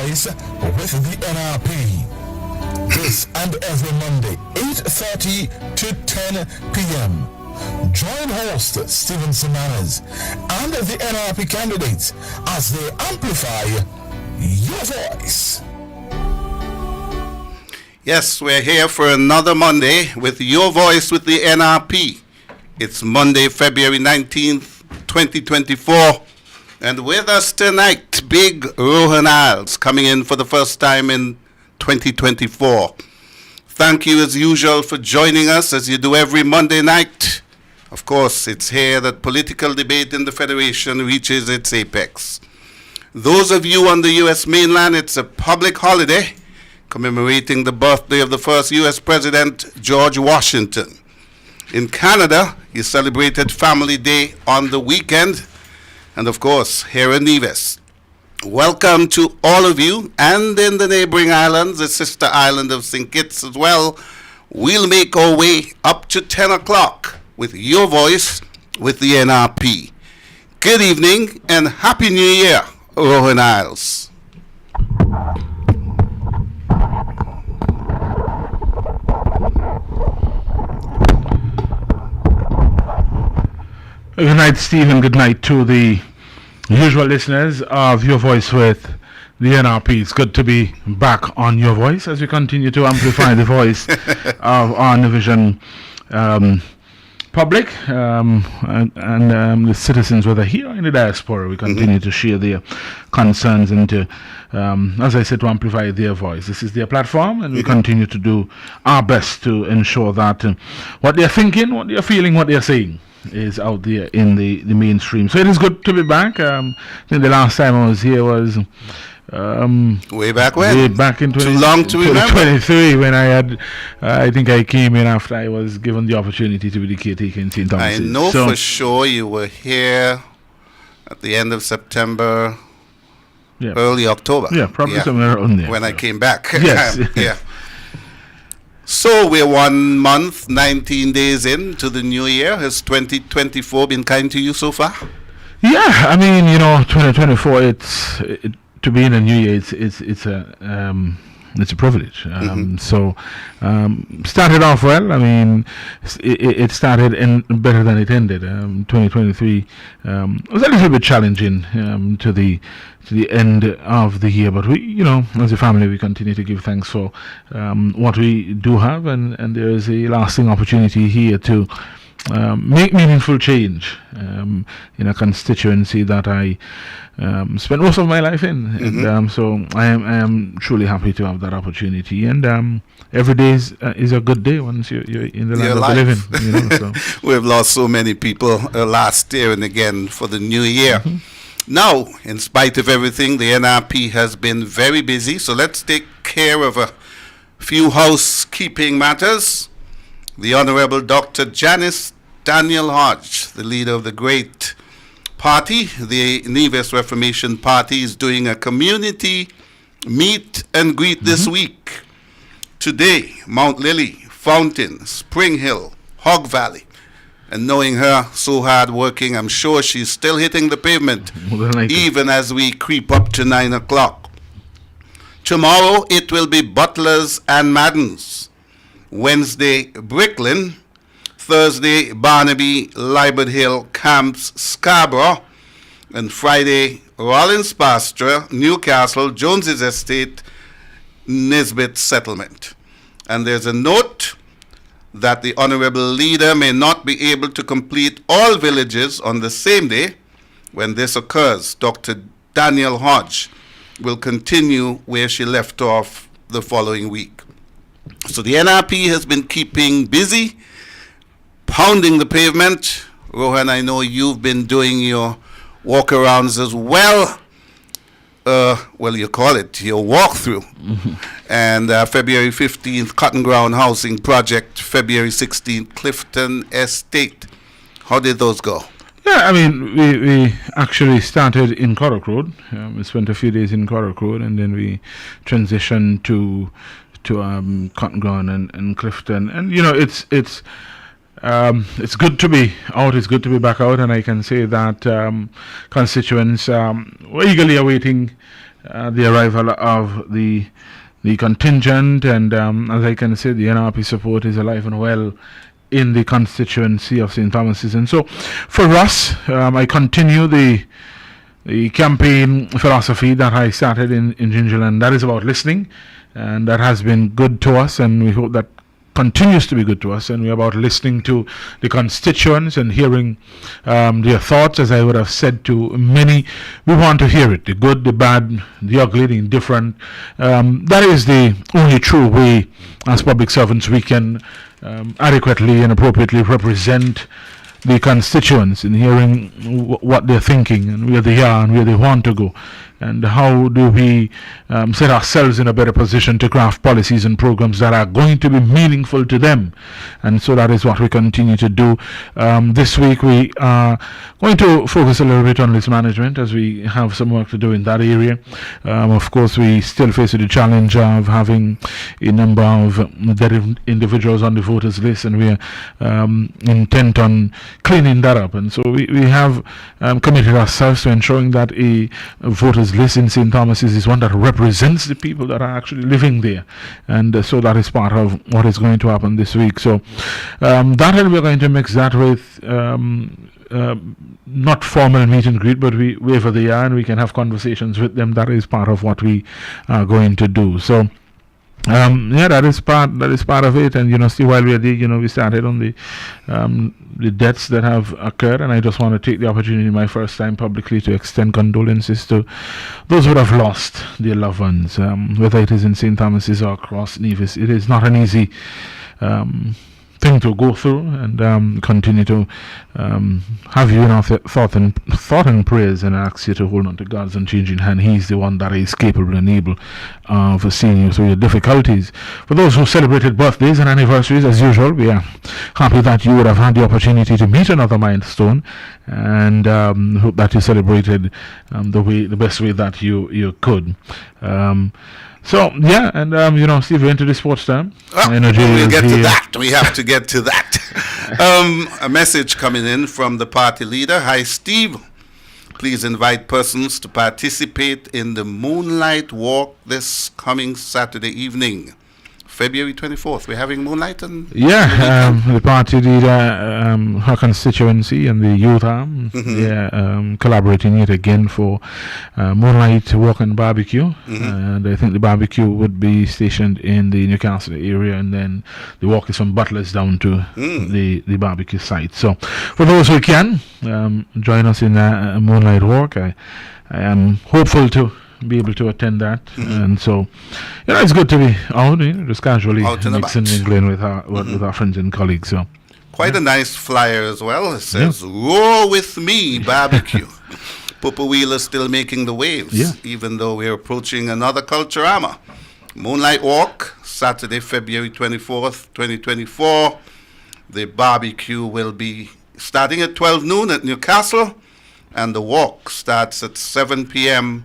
Voice with the NRP. This and every Monday, 8:30 to 10 p.m. Join host Stephen Semanas and the NRP candidates as they amplify your voice. Yes, we're here for another Monday with Your Voice with the NRP. It's Monday, February 19th, 2024. And with us tonight, Big Rohan Isles, coming in for the first time in 2024. Thank you as usual for joining us as you do every Monday night. Of course, it's here that political debate in the Federation reaches its apex. Those of you on the U.S. mainland, it's a public holiday commemorating the birthday of the first U.S. President, George Washington. In Canada, he celebrated Family Day on the weekend. And of course, here in Nevis. Welcome to all of you, and in the neighboring islands, the sister island of St. Kitts as well. We'll make our way up to 10 o'clock with Your Voice with the NRP. Good evening and Happy New Year, Rohan Isles. Good night, Stephen. Good night to the usual listeners of Your Voice with the NRP. It's good to be back on Your Voice as we continue to amplify the voice of our Division public and the citizens, whether here or in the diaspora. We continue to share their concerns and to, as I said, to amplify their voice. This is their platform, and we continue to do our best to ensure that what they're thinking, what they're feeling, what they're saying is out there in the mainstream. So it is good to be back. I think the last time I was here was way back when? Way back in Too long to remember. 23, when I think I came in after I was given the opportunity to be the caretaker in St. Thomas's. I know for sure you were here at the end of September, early October. Yeah, probably somewhere around there. When I came back. Yes. Yeah. So we're 1 month, 19 days into the new year. Has 2024 been kind to you so far? Yeah, I mean, 2024. To be in a new year. It's a privilege. So started off well. I mean, it started better than it ended. 2023 was a little bit challenging to the end of the year, but we, as a family, we continue to give thanks for what we do have, and there is a lasting opportunity here to make meaningful change in a constituency that I spent most of my life in, and so I am truly happy to have that opportunity. And every day is a good day once you're in the land of the living. So. We've lost so many people last year and again for the new year. Now, in spite of everything, the NRP has been very busy, so let's take care of a few housekeeping matters. The Honorable Dr. Janice Daniel Hodge, the leader of the great party, the Nevis Reformation Party, is doing a community meet and greet this week. Today, Mount Lily, Fountain, Spring Hill, Hog Valley. And knowing her so hard working, I'm sure she's still hitting the pavement, even as we creep up to 9 o'clock. Tomorrow, it will be Butlers and Maddens. Wednesday, Bricklin. Thursday, Barnaby, Liberd Hill, Camps, Scarborough. And Friday, Rollins Pasture, Newcastle, Jones's Estate, Nisbet Settlement. And there's a note that the Honorable Leader may not be able to complete all villages on the same day. When this occurs, Dr. Daniel Hodge will continue where she left off the following week. So the NRP has been keeping busy, pounding the pavement. Rohan, I know you've been doing your walk-arounds as well. You call it your walkthrough. And February 15th, Cotton Ground Housing Project. February 16th, Clifton Estate. How did those go? Yeah, I mean, we actually started in Corrock Road. We spent a few days in Corrock Road, and then we transitioned to Cotton Ground and Clifton. And, it's good to be out. It's good to be back out, and I can say that constituents were eagerly awaiting the arrival of the contingent, and as I can say, the NRP support is alive and well in the constituency of St. Thomas's. And so for us, I continue the campaign philosophy that I started in Gingerland. That is about listening, and that has been good to us, and we hope that continues to be good to us. And we're about listening to the constituents and hearing their thoughts. As I would have said to many, we want to hear it, the good, the bad, the ugly, the indifferent. That is the only true way as public servants we can adequately and appropriately represent the constituents in hearing what they're thinking and where they are and where they want to go, and how do we set ourselves in a better position to craft policies and programs that are going to be meaningful to them. And so that is what we continue to do. This week we are going to focus a little bit on list management, as we have some work to do in that area. Of course, we still face the challenge of having a number of dead individuals on the voters list, and we are intent on cleaning that up. And so we have committed ourselves to ensuring that a voters list in St. Thomas's is one that represents the people that are actually living there, and so that is part of what is going to happen this week. So that, and we're going to mix that with not formal meet and greet, but wherever they are, and we can have conversations with them. That is part of what we are going to do. So that is part of it. And see, while we're there, we started on the deaths that have occurred, and I just want to take the opportunity, my first time publicly, to extend condolences to those who have lost their loved ones, whether it is in St. Thomas's or across Nevis. It is not an easy thing to go through, and continue to have you in our thought and prayers, and ask you to hold on to God's unchanging hand. He's the one that is capable and able of seeing you through your difficulties. For those who celebrated birthdays and anniversaries, as usual, we are happy that you would have had the opportunity to meet another milestone, and hope that you celebrated the best way that you could. So, yeah, and, Steve, we're into the sports time. We'll get to that. We have to get to that. A message coming in from the party leader. Hi, Steve. Please invite persons to participate in the Moonlight Walk this coming Saturday evening, February 24th. We're having Moonlight. The party leader, her constituency, and the youth arm, they're collaborating yet again for Moonlight Walk and Barbecue. And I think the barbecue would be stationed in the Newcastle area, and then the walk is from Butlers down to the barbecue site. So for those who can, join us in a Moonlight Walk. I am hopeful to be able to attend that, and so it's good to be out, just casually mixing and mingling with our friends and colleagues. So quite a nice flyer as well. It says "Roar with me barbecue." Papa Wheeler still making the waves, even though we're approaching another Culturama. Moonlight Walk, Saturday, February 24th, 2024. The barbecue will be starting at 12 noon at Newcastle, and the walk starts at 7 p.m.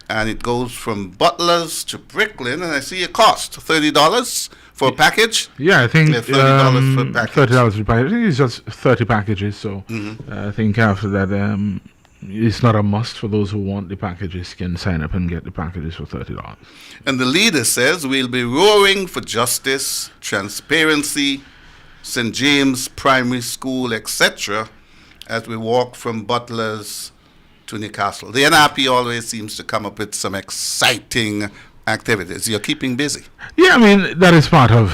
and it goes from Butlers to Bricklin, and I see a cost $30 for a package. Yeah, I think $30 for a package. $30 for a package. I think it's just 30 packages, so I think after that, it's not a must. For those who want the packages, can sign up and get the packages for $30. And the leader says we'll be roaring for justice, transparency, St. James Primary School, etc., as we walk from Butlers to Newcastle. The NRP always seems to come up with some exciting activities. You're keeping busy. Yeah, I mean, that is part of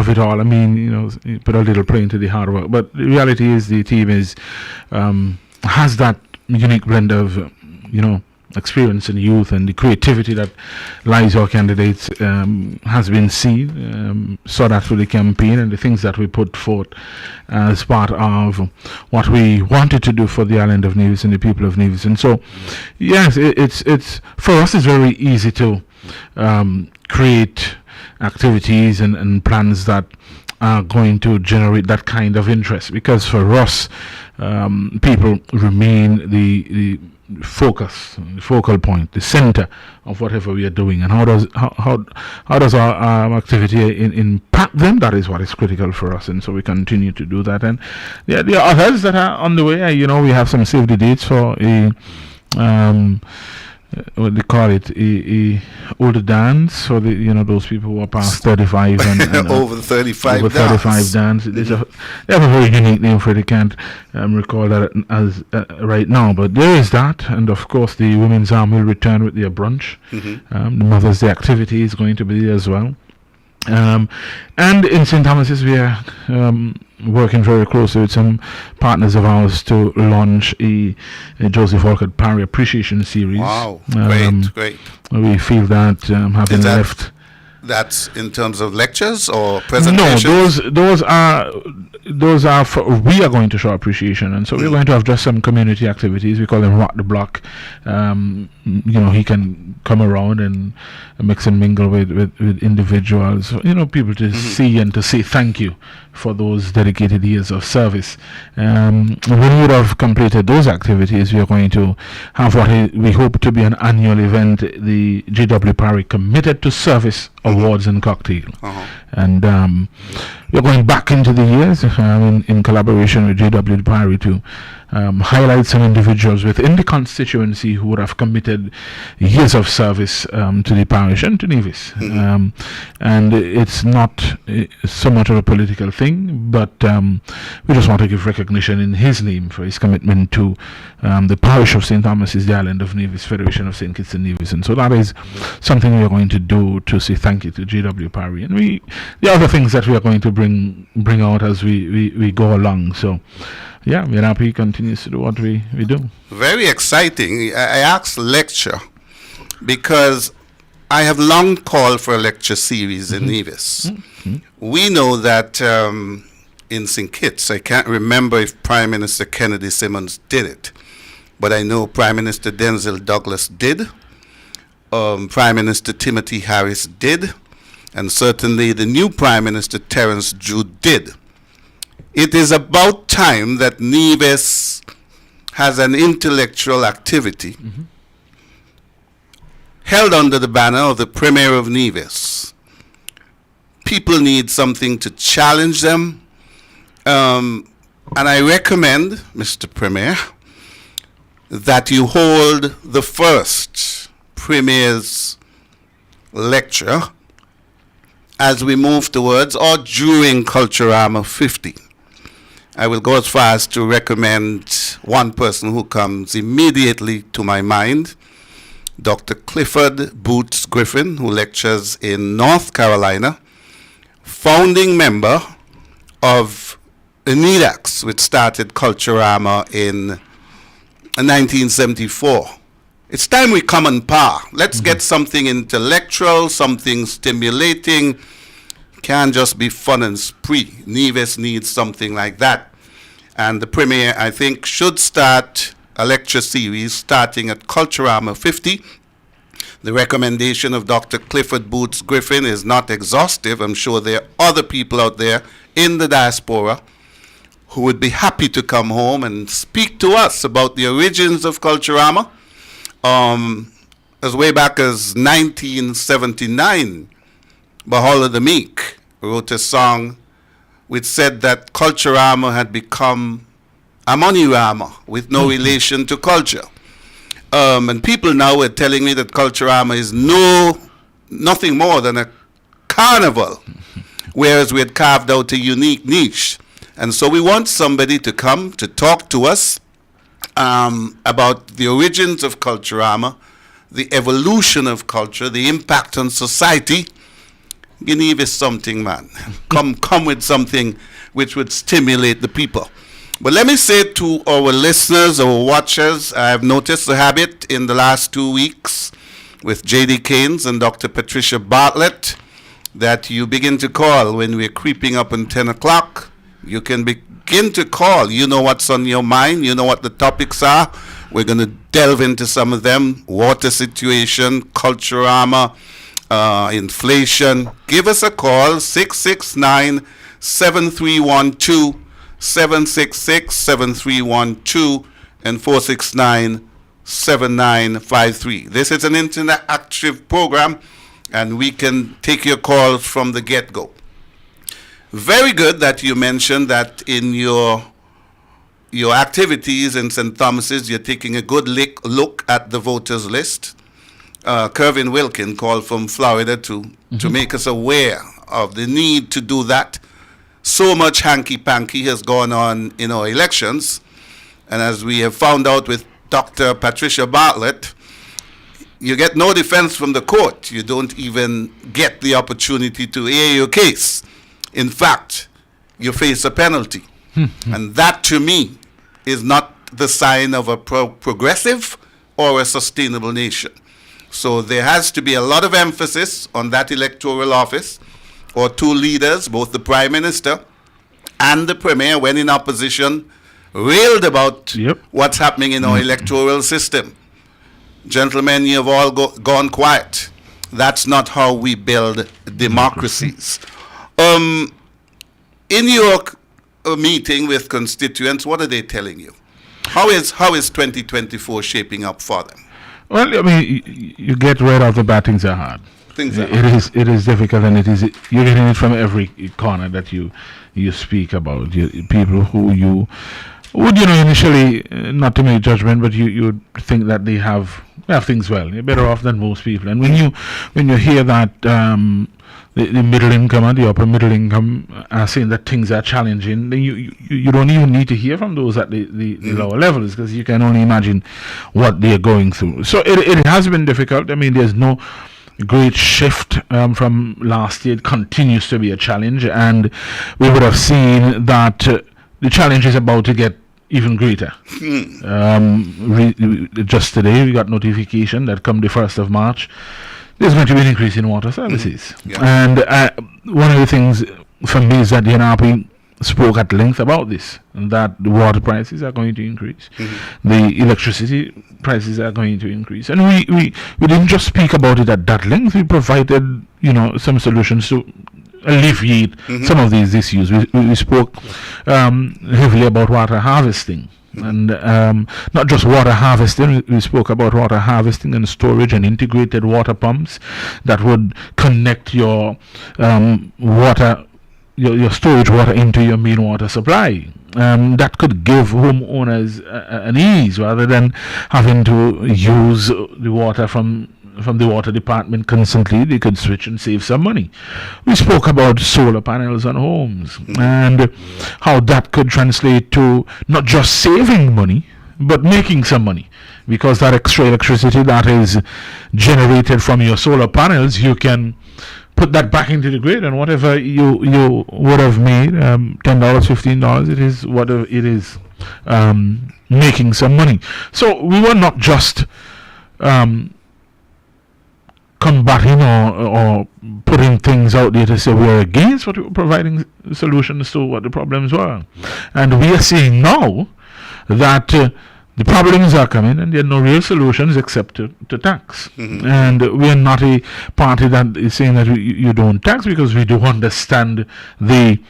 it all. I mean, you put a little play into the hard work, but the reality is the team has that unique blend of experience and youth, and the creativity that lies our candidates has been seen, saw that through the campaign, and the things that we put forth as part of what we wanted to do for the island of Nevis and the people of Nevis. And so, yes, it's for us, it's very easy to create activities and plans that are going to generate that kind of interest, because for us, people remain the focal point, the center of whatever we are doing. And how does our activity impact them? That is what is critical for us, and so we continue to do that. And there are others that are on the way. We have some save the dates for a what they call it, a older dance for the those people who are past 35 and Over 35 over 35 dance. They have a very unique name for it. I can't recall that as right now, but there is that, and of course the women's arm will return with their brunch. The Mother's Day activity is going to be there as well. And in St. Thomas's, we are working very closely with some partners of ours to launch a Joseph Walcott Parry Appreciation Series. Wow, great. We feel that having left. That's in terms of lectures or presentations? No, those are for, we are going to show appreciation, and so we're going to have just some community activities. We call them Rock the Block. He can come around and mix and mingle with individuals, people to see and to say thank you for those dedicated years of service. When we would have completed those activities, we are going to have what we hope to be an annual event, the G.W. Parry Committed to Service Awards and Cocktail. And we're going back into the years in collaboration with G.W. Parry to highlight some individuals within the constituency who would have committed years of service to the parish and to Nevis. And it's not so much of a political thing, but we just want to give recognition in his name for his commitment to the parish of St. Thomas's, the island of Nevis, Federation of St. Kitts and Nevis. And so that is something we are going to do to say thank you to G.W. Parry. And the other things that we are going to bring out as we go along. So yeah, NRP continues to do what we do. Very exciting. I asked lecture because I have long called for a lecture series in Nevis. We know that in St. Kitts, I can't remember if Prime Minister Kennedy Simmons did it, but I know Prime Minister Denzel Douglas did, Prime Minister Timothy Harris did, and certainly the new Prime Minister Terence Jude did. It is about time that Nevis has an intellectual activity held under the banner of the Premier of Nevis. People need something to challenge them. And I recommend, Mr. Premier, that you hold the first Premier's lecture as we move towards or during Culturama 50. I will go as far as to recommend one person who comes immediately to my mind, Dr. Clifford Boots Griffin, who lectures in North Carolina, founding member of NEDAX, which started Culturama in 1974. It's time we come on par. Let's get something intellectual, something stimulating. Can't just be fun and spree. Nevis needs something like that. And the Premier, I think, should start a lecture series starting at Culturama 50. The recommendation of Dr. Clifford Boots Griffin is not exhaustive. I'm sure there are other people out there in the diaspora who would be happy to come home and speak to us about the origins of Culturama. As way back as 1979, Bahala the Meek wrote a song which said that Culturama had become a money rama with no relation to culture. And people now are telling me that Culturama is nothing more than a carnival, whereas we had carved out a unique niche. And so we want somebody to come to talk to us about the origins of Culturama, the evolution of culture, the impact on society. Give us something, man. Come with something which would stimulate the people. But let me say to our listeners, our watchers, I have noticed a habit in the last 2 weeks with J.D. Keynes and Dr. Patricia Bartlett that you begin to call when we're creeping up on 10 o'clock. You can begin to call. You know what's on your mind. You know what the topics are. We're going to delve into some of them. Water situation, Culturama, inflation. Give us a call, 669-7312, 766-7312, and 469-7953. This is an interactive program, and we can take your calls from the get-go. Very good that you mentioned that in your activities in St. Thomas's, you're taking a good look at the voters list. Kervin Wilkin called from Florida to make us aware of the need to do that. So much hanky-panky has gone on in our elections. And as we have found out with Dr. Patricia Bartlett, you get no defense from the court. You don't even get the opportunity to air your case. In fact, you face a penalty. And that, to me, is not the sign of a progressive or a sustainable nation. So there has to be a lot of emphasis on that electoral office, or two leaders, both the Prime Minister and the Premier, when in opposition, railed about what's happening in our electoral system. Gentlemen, you have all gone quiet. That's not how we build democracies. In your meeting with constituents, what are they telling you? How is 2024 shaping up for them? Well, I mean, you get right off the bat, things are hard. It is difficult, and you're getting it from every corner that you speak about. People who you would, initially, not to make judgment, but you would think that they have things well. You're better off than most people. And when you hear that the middle income and the upper middle income are saying that things are challenging, then you don't even need to hear from those at the lower levels, because you can only imagine what they're going through. So it has been difficult. I mean, there's no great shift from last year. It continues to be a challenge, and we would have seen that the challenge is about to get even greater. Just today we got notification that come the 1st of March there's going to be an increase in water services. And one of the things for me is that the NRP spoke at length about this, and that the water prices are going to increase, the electricity prices are going to increase, and we didn't just speak about it at that length. We provided some solutions to alleviate some of these issues. We spoke heavily about water harvesting, and not just water harvesting. We spoke about water harvesting and storage and integrated water pumps that would connect your water, your storage water into your main water supply. That could give homeowners an ease, rather than having to use the water from the water department constantly. They could switch and save some money. We spoke about solar panels on homes and how that could translate to not just saving money, but making some money, because that extra electricity that is generated from your solar panels, you can put that back into the grid, and whatever you would have made, $10, $15, it is whatever it is, making some money. So we were not just combating or putting things out there to say we're against, but we were providing solutions to what the problems were. And we are seeing now that the problems are coming, and there are no real solutions except to tax. And we are not a party that is saying that you don't tax, because we do understand the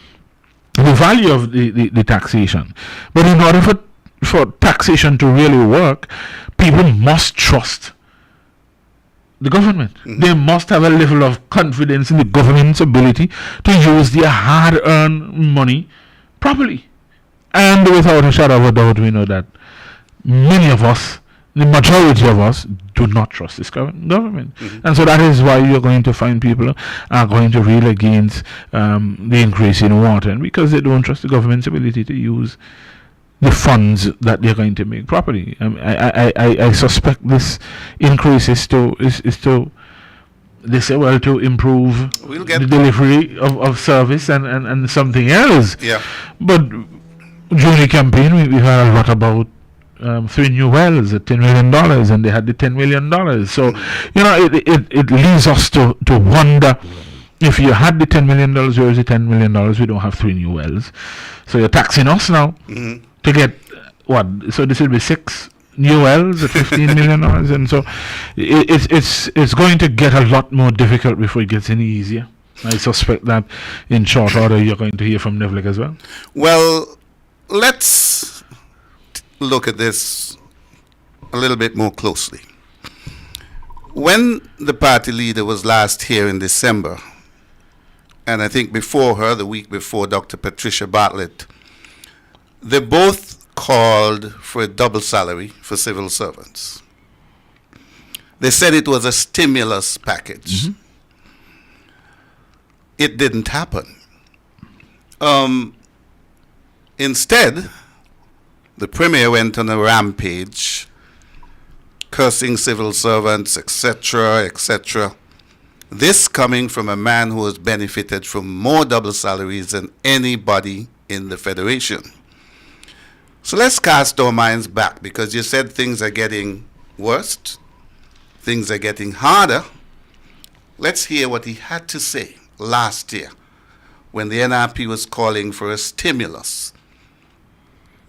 value of the taxation. But in order for taxation to really work, people must trust the government. They must have a level of confidence in the government's ability to use their hard-earned money properly. And without a shadow of a doubt, we know that many of us, the majority of us, do not trust this government. And so that is why you're going to find people are going to rail against the increase in water, and because they don't trust the government's ability to use the funds that they're going to make properly. I suspect this increase is to they say, well, to improve the delivery of service and something else. But during the campaign, we heard a lot about 3 new wells at $10 million, and they had the $10 million. So, it leads us to wonder, if you had the $10 million, where is the $10 million? We don't have 3 new wells. So you're taxing us now to get what? So this will be 6 new wells at $15 million, and so it's going to get a lot more difficult before it gets any easier. I suspect that in short order you're going to hear from Nevlik as well. Well, let's look at this a little bit more closely. When the party leader was last here in December, and I think before her, the week before, Dr. Patricia Bartlett, they both called for a double salary for civil servants. They said it was a stimulus package. It didn't happen. Instead, the Premier went on a rampage, cursing civil servants, etc., etc. This coming from a man who has benefited from more double salaries than anybody in the Federation. So let's cast our minds back, because you said things are getting worse, things are getting harder. Let's hear what he had to say last year when the NRP was calling for a stimulus,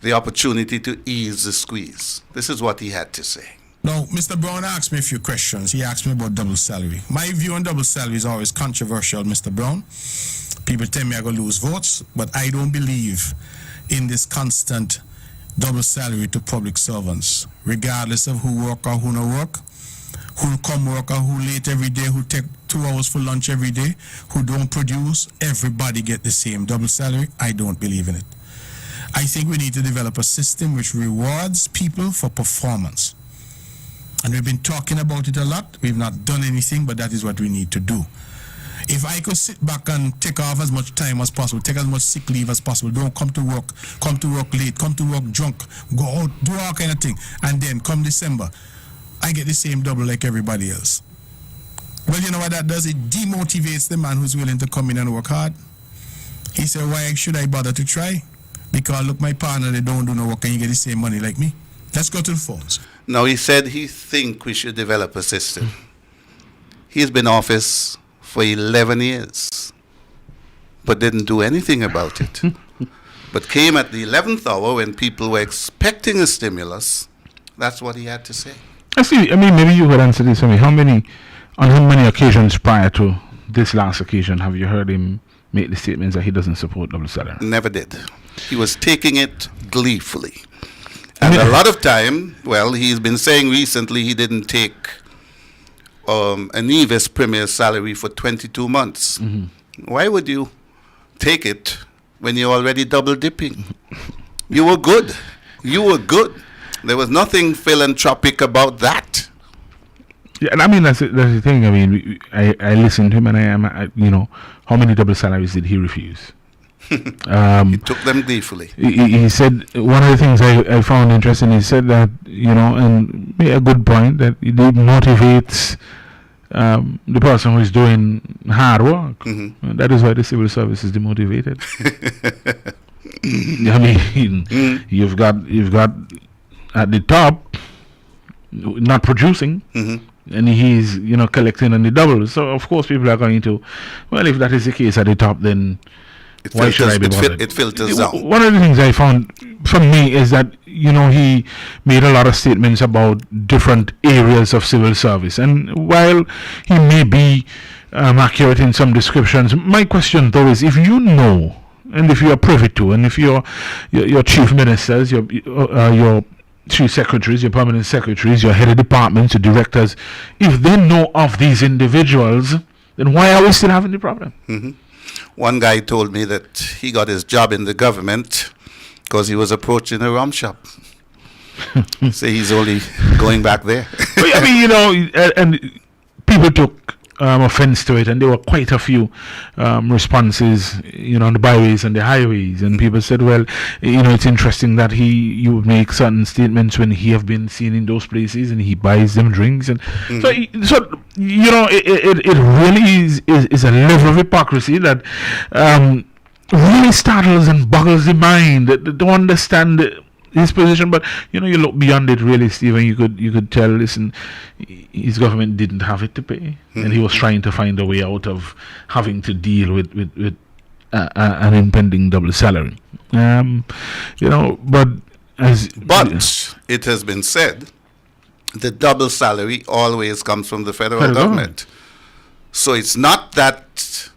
the opportunity to ease the squeeze. This is what he had to say. Now, Mr. Brown asked me a few questions. He asked me about double salary. My view on double salary is always controversial, Mr. Brown. People tell me I'm going to lose votes, but I don't believe in this constant double salary to public servants, regardless of who work or who no work, who come work or who late every day, who take 2 hours for lunch every day, who don't produce. Everybody get the same double salary. I don't believe in it. I think we need to develop a system which rewards people for performance. And we've been talking about it a lot. We've not done anything, but that is what we need to do. If I could sit back and take off as much time as possible, take as much sick leave as possible, don't come to work late, come to work drunk, go out, do all kind of thing, and then come December, I get the same double like everybody else. Well, you know what that does? It demotivates the man who's willing to come in and work hard. He said, why should I bother to try? Because look, my partner, they don't do no work and you get the same money like me. Let's go to the phones. Now, he said he think we should develop a system. He's been in office for 11 years, but didn't do anything about it. But came at the 11th hour when people were expecting a stimulus. That's what he had to say. I mean, maybe you could answer this for me. On how many occasions prior to this last occasion have you heard him make the statements that he doesn't support double salary? Never did. He was taking it gleefully. And a lot of time, well, he's been saying recently he didn't take a Nevis Premier's salary for 22 months. Why would you take it when you're already double dipping? You were good. You were good. There was nothing philanthropic about that. Yeah, and I mean, that's the thing. I mean, I listened to him, and how many double salaries did he refuse? He took them gleefully. He said, one of the things I found interesting, he said that, and made a good point, that it motivates the person who is doing hard work. That is why the civil service is demotivated. I mean, you've got at the top not producing, and he's collecting on the double. So of course people are going to, well, if that is the case at the top, then why should I be bothered? It filters down. One of the things I found from me is that he made a lot of statements about different areas of civil service, and while he may be accurate in some descriptions, my question though is, if you know, and if you are privy to, and if your chief ministers, your chief secretaries, your permanent secretaries, your head of departments, your directors, if they know of these individuals, then why are we still having the problem? One guy told me that he got his job in the government because he was approaching a rum shop. So he's only going back there. I mean, and people took offense to it, and there were quite a few responses, on the byways and the highways, and people said, well, it's interesting that you would make certain statements when he have been seen in those places and he buys them drinks, and so it really is a level of hypocrisy that really startles and boggles the mind. To understand his position, but you look beyond it, really, Stephen. You could tell, listen, his government didn't have it to pay, and he was trying to find a way out of having to deal with an impending double salary. But it has been said, the double salary always comes from the federal government. So it's not that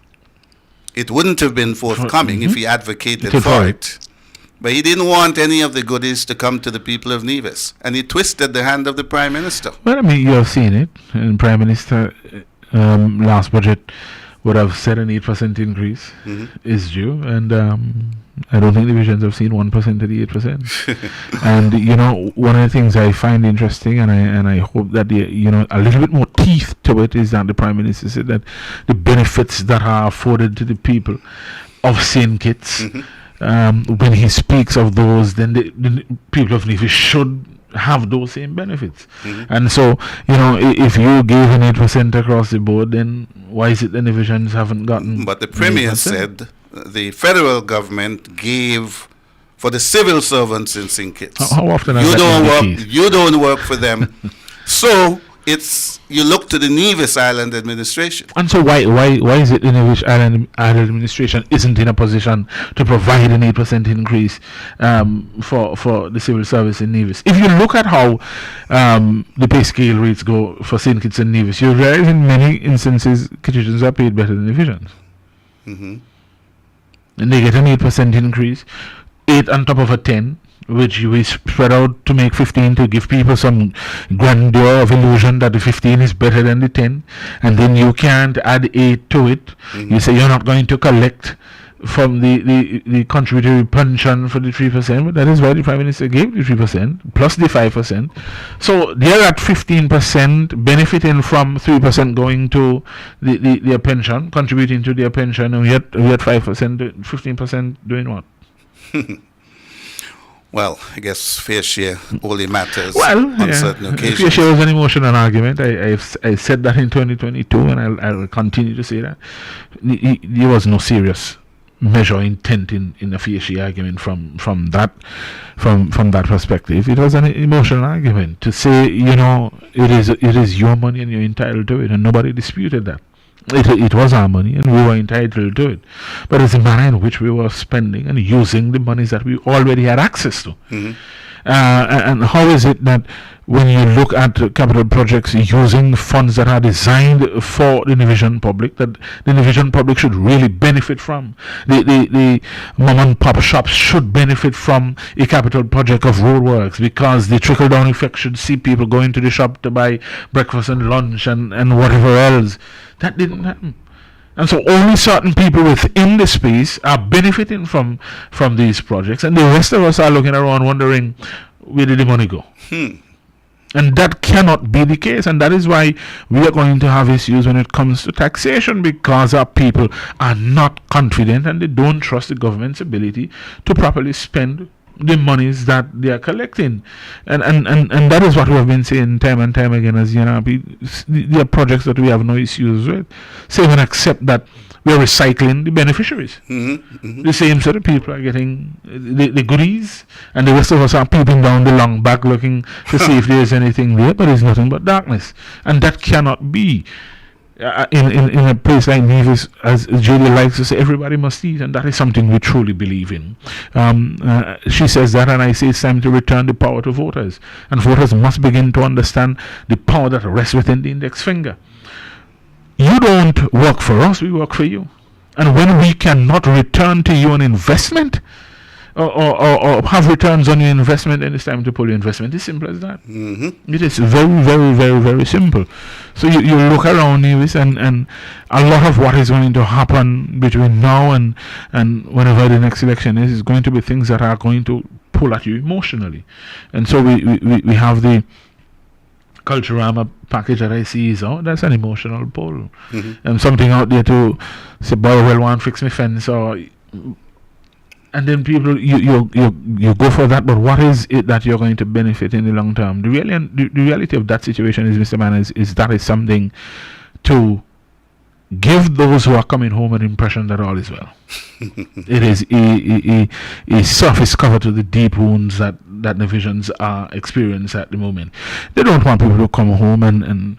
it wouldn't have been forthcoming if he advocated for it. But he didn't want any of the goodies to come to the people of Nevis. And he twisted the hand of the Prime Minister. Well, I mean, you have seen it. And Prime Minister, last budget, would have said an 8% increase is due, and I don't think divisions have seen 1% to the 8%. And one of the things I find interesting, and I hope that a little bit more teeth to it, is that the Prime Minister said that the benefits that are afforded to the people of St. Kitts, when he speaks of those, then the people of Nevis should have those same benefits. And so, if you gave an 8% across the board, then why is it the divisions haven't gotten? But the Premier said the federal government gave for the civil servants in St. Kitts. How often you don't work for them. So you look to the Nevis Island administration. And so why is it the Nevis Island administration isn't in a position to provide an 8% increase for the civil service in Nevis? If you look at how the pay scale rates go for St. Kitts and Nevis, you realize in many instances Kittitians are paid better than divisions. And they get an 8% increase, 8 on top of a 10, which we spread out to make 15 to give people some grandeur of illusion that the 15 is better than the 10, and then you can't add 8 to it. You say you're not going to collect from the contributory pension for the 3%, but that is why the Prime Minister gave the 3% plus the 5%. So they're at 15%, benefiting from 3% going to their pension, contributing to their pension, and we had 5%, 15% doing what? Well, I guess fair share only matters on certain occasions. Fair share was an emotional argument. I said that in 2022, and I'll continue to say that. There was no serious measure intent in a fair share argument from that perspective. It was an emotional argument to say, it is your money and you're entitled to it, and nobody disputed that. It was our money and we were entitled to it, but it's the manner in which we were spending and using the monies that we already had access to. And how is it that when you look at capital projects using funds that are designed for the division public, that the division public should really benefit from, the mom and pop shops should benefit from a capital project of roadworks, because the trickle down effect should see people going to the shop to buy breakfast and lunch and whatever else. That didn't happen. And so only certain people within the space are benefiting from these projects, and the rest of us are looking around wondering, where did the money go? And that cannot be the case, and that is why we are going to have issues when it comes to taxation, because our people are not confident and they don't trust the government's ability to properly spend the monies that they are collecting. And that is what we have been saying time and time again as there are projects that we have no issues with. So even accept that we are recycling the beneficiaries. The same sort of people are getting the goodies, and the rest of us are peeping down the long back looking to see if there is anything there, but it's nothing but darkness. And that cannot be. In a place like Nevis, as Julia likes to say, everybody must eat, and that is something we truly believe in. She says that, and I say it's time to return the power to voters, and voters must begin to understand the power that rests within the index finger. You don't work for us, we work for you. And when we cannot return to you an investment, or have returns on your investment, then it's time to pull your investment. It's simple as that. It is very, very, very, very simple. So you look around Nevis, and a lot of what is going to happen between now and whenever the next election is going to be things that are going to pull at you emotionally. And so we have the Culturama package that I see is out. That's an emotional pull. And something out there to say, boy, well, want to fix my fence, or... And then people, you go for that, but what is it that you're going to benefit in the long term? The reality of that situation is, Mr. Mann, is that is something to give those who are coming home an impression that all is well. It is a surface cover to the deep wounds that divisions are experiencing at the moment. They don't want people to come home and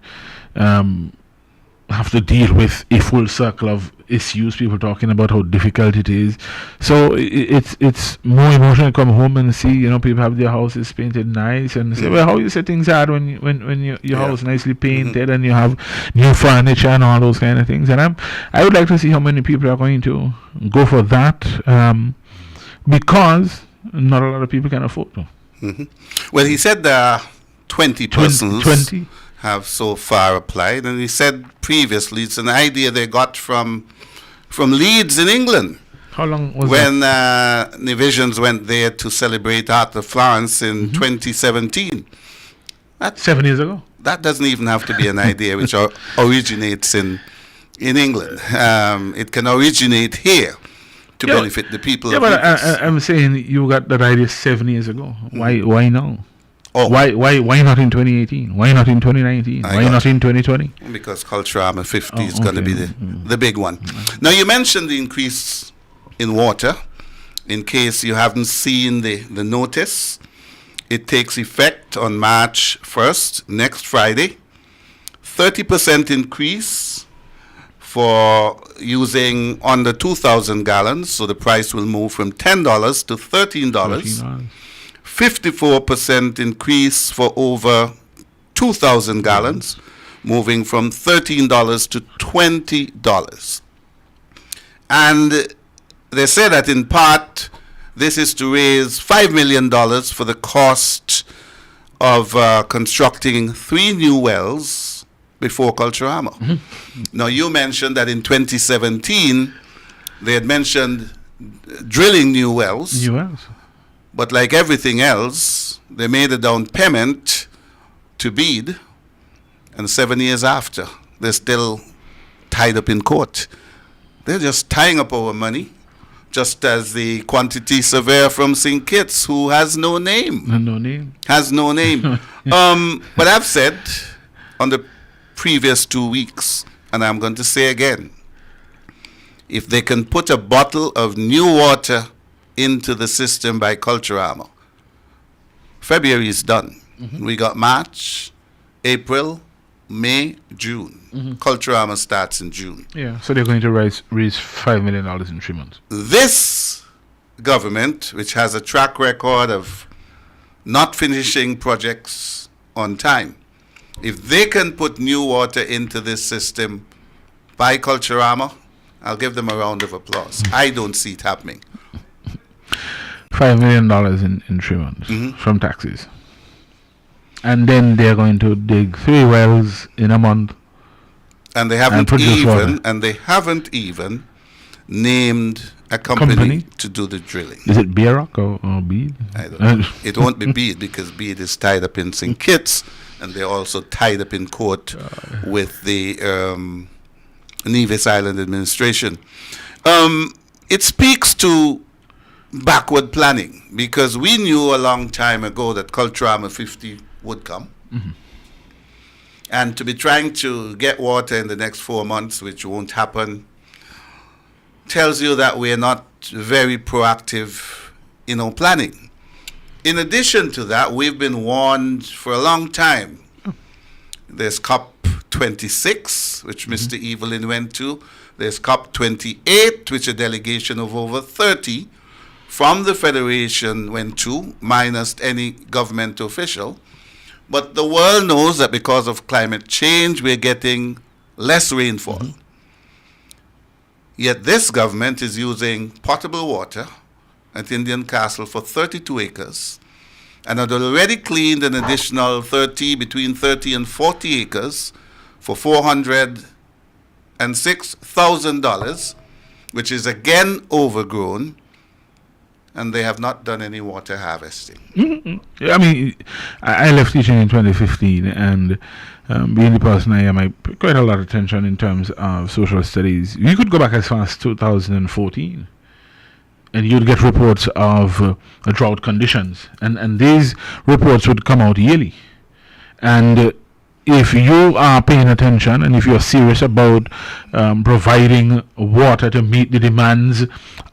have to deal with a full circle of issues, people talking about how difficult it is. So it's more emotional to come home and see, people have their houses painted nice, and say, well, how you say things are when your house nicely painted and you have new furniture and all those kind of things. And I would like to see how many people are going to go for that, because not a lot of people can afford to. Well, he said there are 20 persons have so far applied. And he said previously it's an idea they got from Leeds in England. How long was when Nivisions went there to celebrate Arthur Florence in 2017. 7 years ago? That doesn't even have to be an idea which originates in England. It can originate here to benefit the people. Yeah, but I'm saying you got that idea 7 years ago. Why now? Oh. Why not in 2018? Why not in 2019? Why not in 2020? Because Culturama 50 is going to be the big one. Now, you mentioned the increase in water. In case you haven't seen the notice, it takes effect on March 1st, next Friday. 30% increase for using under 2,000 gallons, so the price will move from $10 to $13. 54% increase for over 2,000 gallons, moving from $13 to $20. And they say that in part, this is to raise $5 million for the cost of constructing 3 new wells before Culturama. Now, you mentioned that in 2017, they had mentioned drilling new wells. New wells. But like everything else, they made a down payment to bid, and 7 years after, they're still tied up in court. They're just tying up our money, just as the quantity surveyor from St. Kitts, who has no name. No name. Has no name. But I've said on the previous 2 weeks, and I'm going to say again, if they can put a bottle of new water into the system by Culturama, February is done. We got March, April, May, June. Culturama starts in June. Yeah, so they're going to raise $5 million in 3 months. This government, which has a track record of not finishing projects on time, if they can put new water into this system by Culturama, I'll give them a round of applause. I don't see it happening. $5 million in 3 months from taxes. And then they're going to dig 3 wells in a month. And they haven't even named a company to do the drilling. Is it Bearock or Bede? I don't know. It won't be Bede because Bede is tied up in St. Kitts, and they're also tied up in court with the Nevis Island administration. It speaks to backward planning, because we knew a long time ago that Culturama 50 would come. And to be trying to get water in the next 4 months, which won't happen, tells you that we're not very proactive in our planning. In addition to that, we've been warned for a long time. There's COP26, which Mr. Evelyn went to. There's COP28, which a delegation of over 30 from the Federation went to, minus any government official. But the world knows that because of climate change, we're getting less rainfall. Yet this government is using potable water at Indian Castle for 32 acres, and had already cleaned an additional between 30 and 40 acres for $406,000, which is again overgrown, and they have not done any water harvesting. I mean, I left teaching in 2015, and being the person I am, I pay quite a lot of attention in terms of social studies. You could go back as far as 2014, and you'd get reports of drought conditions, and these reports would come out yearly. And if you are paying attention, and if you're serious about providing water to meet the demands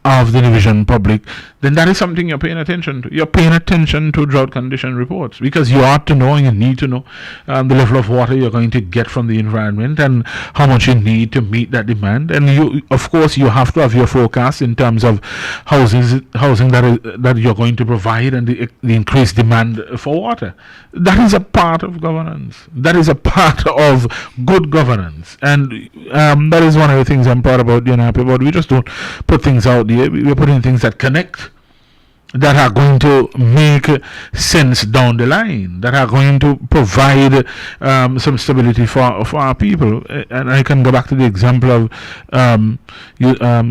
of the division public, then that is something you're paying attention to. You're paying attention to drought condition reports, because you ought to know, and you need to know the level of water you're going to get from the environment and how much you need to meet that demand. And you, of course, you have to have your forecast in terms of housing that you're going to provide, and the increased demand for water. That is a part of governance. That is a part of good governance, and that is one of the things I'm proud about, but we just don't put things out there. We're putting things that connect that are going to make sense down the line, that are going to provide some stability for our people. And I can go back to the example of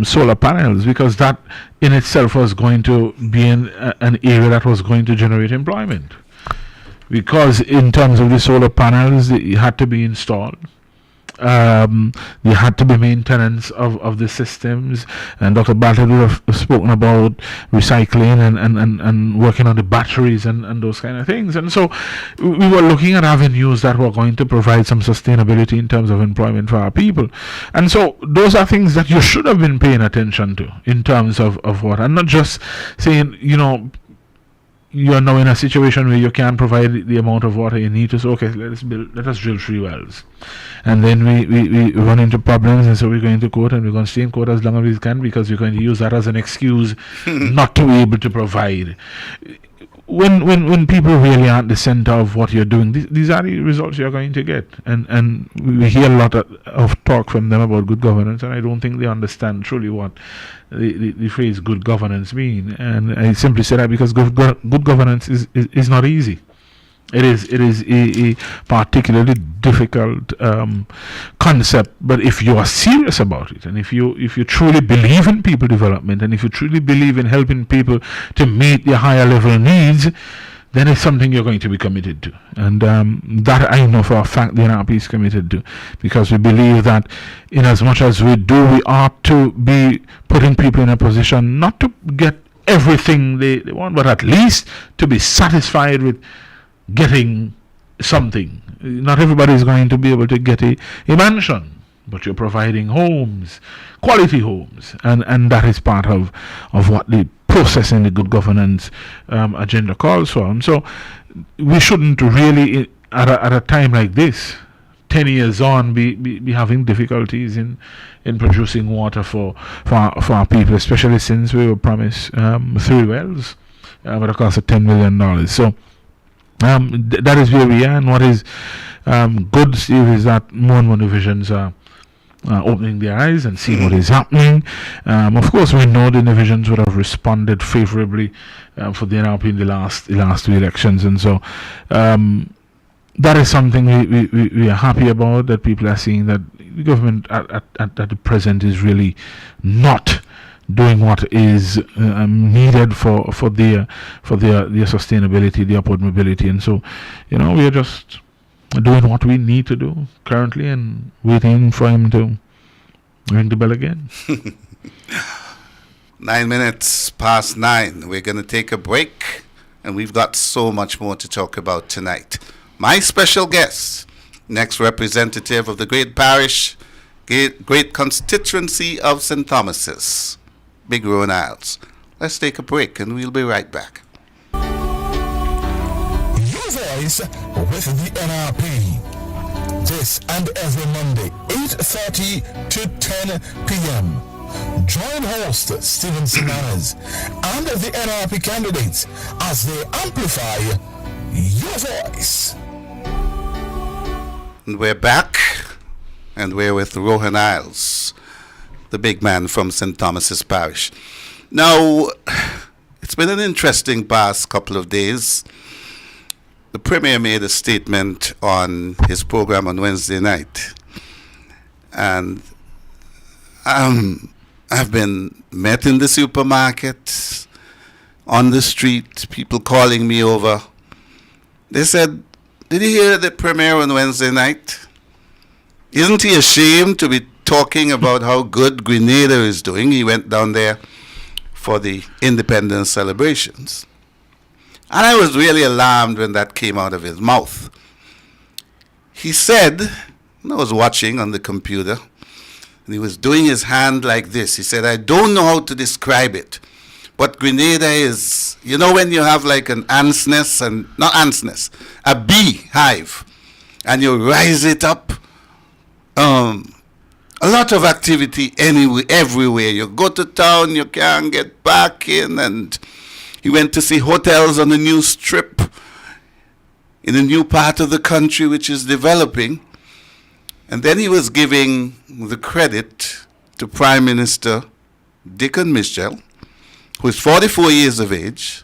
solar panels, because that in itself was going to be an area that was going to generate employment. Because in terms of the solar panels, it had to be installed. There had to be maintenance of the systems, and Dr. Bartlett would have spoken about recycling and working on the batteries and those kind of things. And so we were looking at avenues that were going to provide some sustainability in terms of employment for our people. And so those are things that you should have been paying attention to in terms of what, and not just saying, you are now in a situation where you can't provide the amount of water you need to say, okay, let us drill 3 wells. And then we run into problems, and so we're going to court, and we're going to stay in court as long as we can, because we're going to use that as an excuse not to be able to provide. When people really aren't the center of what you're doing, these are the results you're going to get. And we hear a lot of talk from them about good governance, and I don't think they understand truly what the phrase good governance mean. And I simply say that because good governance is not easy. It is a particularly difficult concept, but if you are serious about it, and if you truly believe in people development, and if you truly believe in helping people to meet their higher level needs, then it's something you're going to be committed to. And that I know for a fact the NRP is committed to, because we believe that in as much as we do, we ought to be putting people in a position not to get everything they want, but at least to be satisfied with getting something. Not everybody is going to be able to get a mansion, but you're providing homes, quality homes, and that is part of what the process in the good governance agenda calls for. And so we shouldn't really, at a time like this, 10 years on, be having difficulties in producing water for our people, especially since we were promised 3 wells at a cost of $10 million. So that is where we are. And what is good, Steve, is that more and more divisions are opening their eyes and seeing what is happening. Of course, we know the divisions would have responded favorably for the NRP in the last 2 elections, and so that is something we are happy about, that people are seeing that the government at the present is really not doing what is needed for their sustainability, their upward mobility. And so, we are just doing what we need to do currently and waiting for him to ring the bell again. 9 minutes past 9. We're going to take a break, and we've got so much more to talk about tonight. My special guest, next representative of the great parish, great constituency of St. Thomas's, Big Rowan Isles. Let's take a break, and we'll be right back. Your voice with the NRP. This and every Monday, 8:30 to 10 p.m. Join host Stephen Semanas and the NRP candidates as they amplify your voice. And we're back, and we're with Rowan Isles, the big man from St. Thomas's Parish. Now, it's been an interesting past couple of days. The Premier made a statement on his program on Wednesday night. And I've been met in the supermarket, on the street, people calling me over. They said, "Did you hear the Premier on Wednesday night? Isn't he ashamed to be talking about how good Grenada is doing?" He went down there for the independence celebrations. And I was really alarmed when that came out of his mouth. He said, and I was watching on the computer, and he was doing his hand like this. He said, "I don't know how to describe it, but Grenada is, when you have like an ant's nest, and not ant's nest, a bee hive, and you rise it up, a lot of activity everywhere. You go to town, you can't get back in." And he went to see hotels on the new strip in a new part of the country which is developing. And then he was giving the credit to Prime Minister Dickon Mitchell who is 44 years of age,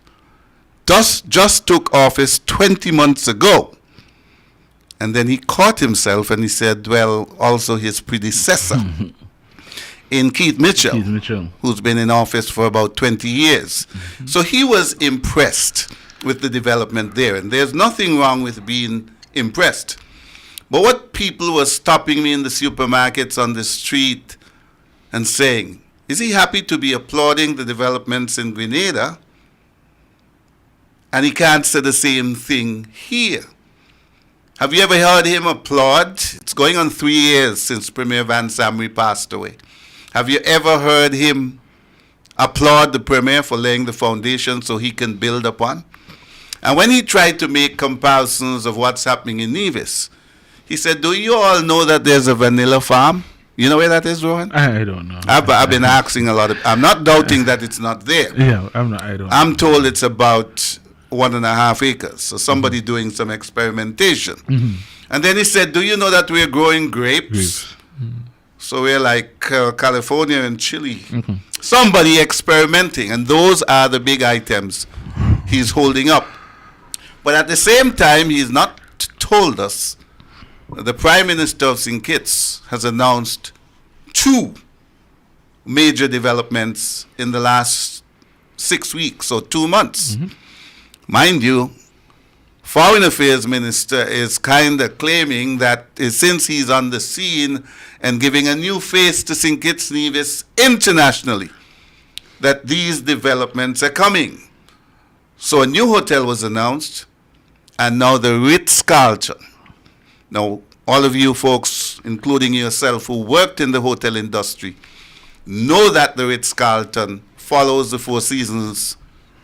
just took office 20 months ago. And then he caught himself and he said, well, also his predecessor in Keith Mitchell, who's been in office for about 20 years. So he was impressed with the development there. And there's nothing wrong with being impressed. But what people were stopping me in the supermarkets, on the street, and saying, is he happy to be applauding the developments in Grenada? And he can't say the same thing here. Have you ever heard him applaud? It's going on 3 years since Premier Van Samry passed away. Have you ever heard him applaud the Premier for laying the foundation so he can build upon? And when he tried to make comparisons of what's happening in Nevis, he said, do you all know that there's a vanilla farm? You know where that is, Rohan? I don't know. I've been asking a lot of... I'm not doubting that it's not there. Yeah, I'm told it's about 1.5 acres. So somebody doing some experimentation. And then he said, do you know that we're growing grapes? So we're like California and Chile. Somebody experimenting. And those are the big items he's holding up. But at the same time, he's not told us the Prime Minister of St. Kitts has announced 2 major developments in the last 6 weeks or 2 months. Mind you, Foreign Affairs Minister is kind of claiming that since he's on the scene and giving a new face to St. Kitts Nevis internationally, that these developments are coming. So a new hotel was announced, and now the Ritz-Carlton. Now, all of you folks, including yourself, who worked in the hotel industry, know that the Ritz-Carlton follows the Four Seasons.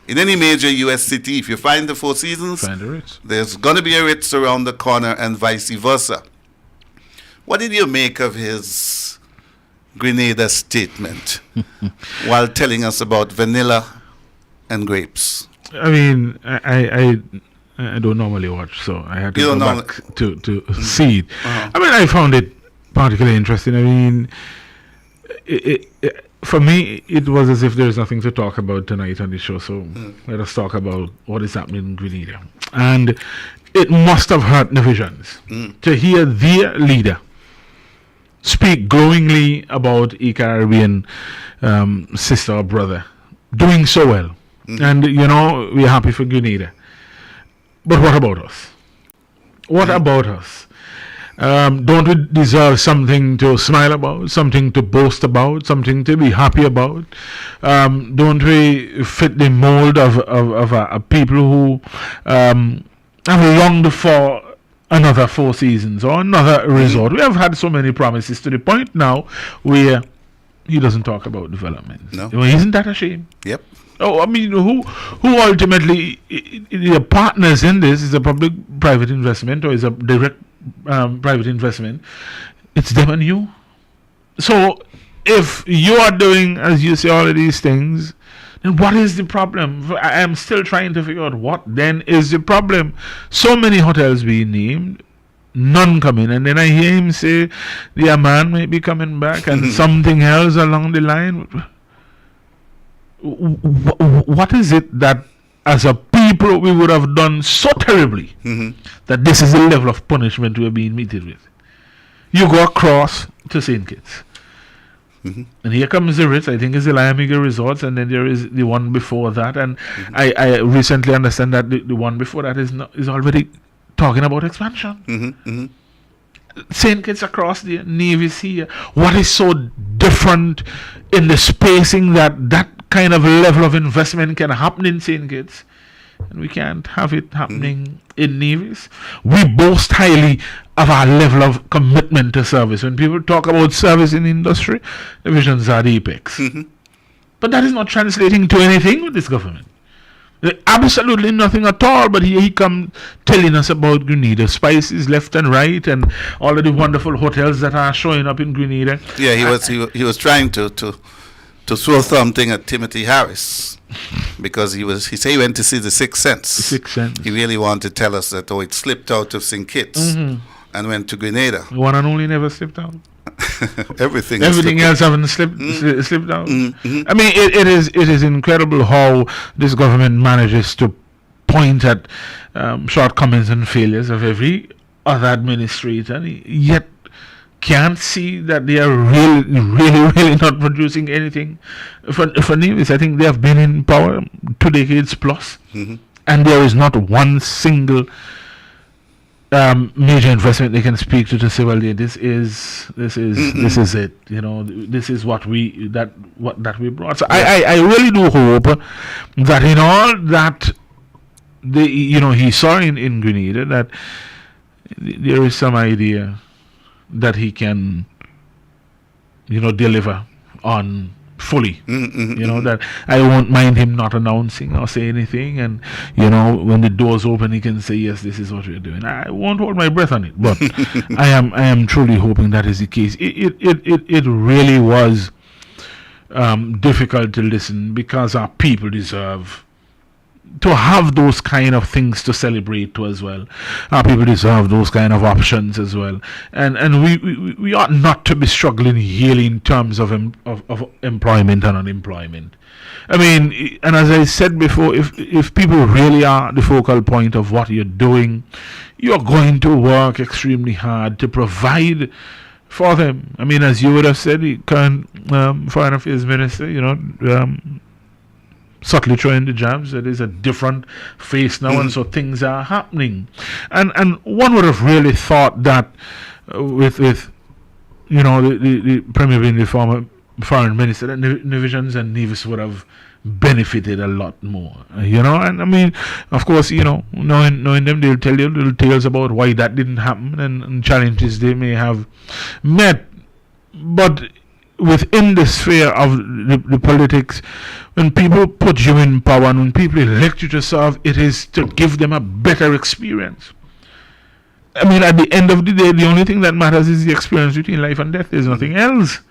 In any major U.S. city, if you find the Four Seasons, find a Ritz. There's going to be a Ritz around the corner and vice versa. What did you make of his Grenada statement while telling us about vanilla and grapes? I mean, I don't normally watch, so I had to go back to see it. I mean, I found it particularly interesting. I mean, for me, it was as if there's nothing to talk about tonight on the show, so let us talk about what is happening in Grenada. And it must have hurt divisions to hear their leader speak glowingly about a Caribbean sister or brother doing so well. And, you know, we're happy for Grenada. But what about us? What about us? Don't we deserve something to smile about, something to boast about, something to be happy about? Don't we fit the mold of people who have longed for another Four Seasons or another resort? We have had so many promises to the point now where he doesn't talk about development. No. Well, isn't that a shame? Yep. Oh, I mean, who ultimately the partners in this is a public-private investment or is a direct private investment? It's them and you. So if you are doing, as you say, all of these things, then what is the problem? I am still trying to figure out what then is the problem. So many hotels being named, none coming, and then I hear him say the Amman may be coming back and something else along the line. What is it that as a people we would have done so terribly that this is the level of punishment we're being meted with? You go across to St. Kitts and here comes the Ritz. I think it's the Liamiga Resorts, and then there is the one before that, and I recently understand that the one before that is already talking about expansion. St. Kitts across the Nevis here. What is so different in the spacing that kind of level of investment can happen in St. Kitts, and we can't have it happening in Nevis? We boast highly of our level of commitment to service. When people talk about service in the industry, divisions are the apex. But that is not translating to anything with this government. Absolutely nothing at all. But he come telling us about Grenada, spices left and right, and all of the wonderful hotels that are showing up in Grenada. Yeah, he was trying to throw something at Timothy Harris because he said he went to see The Sixth Sense. The Sixth Sense. He really wanted to tell us that it slipped out of St. Kitts and went to Grenada. The one and only never slipped out. Everything else haven't slipped out. I mean, it is incredible how this government manages to point at shortcomings and failures of every other administrator, yet can't see that they are really not producing anything for Nevis. I think they have been in power 2 decades plus, and there is not one single major investment they can speak to say, well, yeah, this is it. You know, this is what we brought. So I really do hope that in all that he saw in Grenada, that there is some idea that he can, deliver on fully. That I won't mind him not announcing or say anything, and when the doors open, he can say, yes, this is what we're doing. I won't hold my breath on it, but I am truly hoping that is the case. It really was difficult to listen, because our people deserve to have those kind of things to celebrate to as well. Our people deserve those kind of options as well, and we ought not to be struggling here in terms of employment and unemployment. I mean, and as I said before, if people really are the focal point of what you're doing, you're going to work extremely hard to provide for them. I mean, as you would have said, the current Foreign Affairs Minister, subtly throwing the jabs that is a different face now, and so things are happening. And one would have really thought that with the Premier being the former Foreign Minister, that Nevisians and Nevis would have benefited a lot more. And I mean, of course, knowing them, they'll tell you little tales about why that didn't happen and challenges they may have met. But within the sphere of the politics, when people put you in power and when people elect you to serve, it is to give them a better experience. I mean, at the end of the day, the only thing that matters is the experience between life and death. There's nothing else.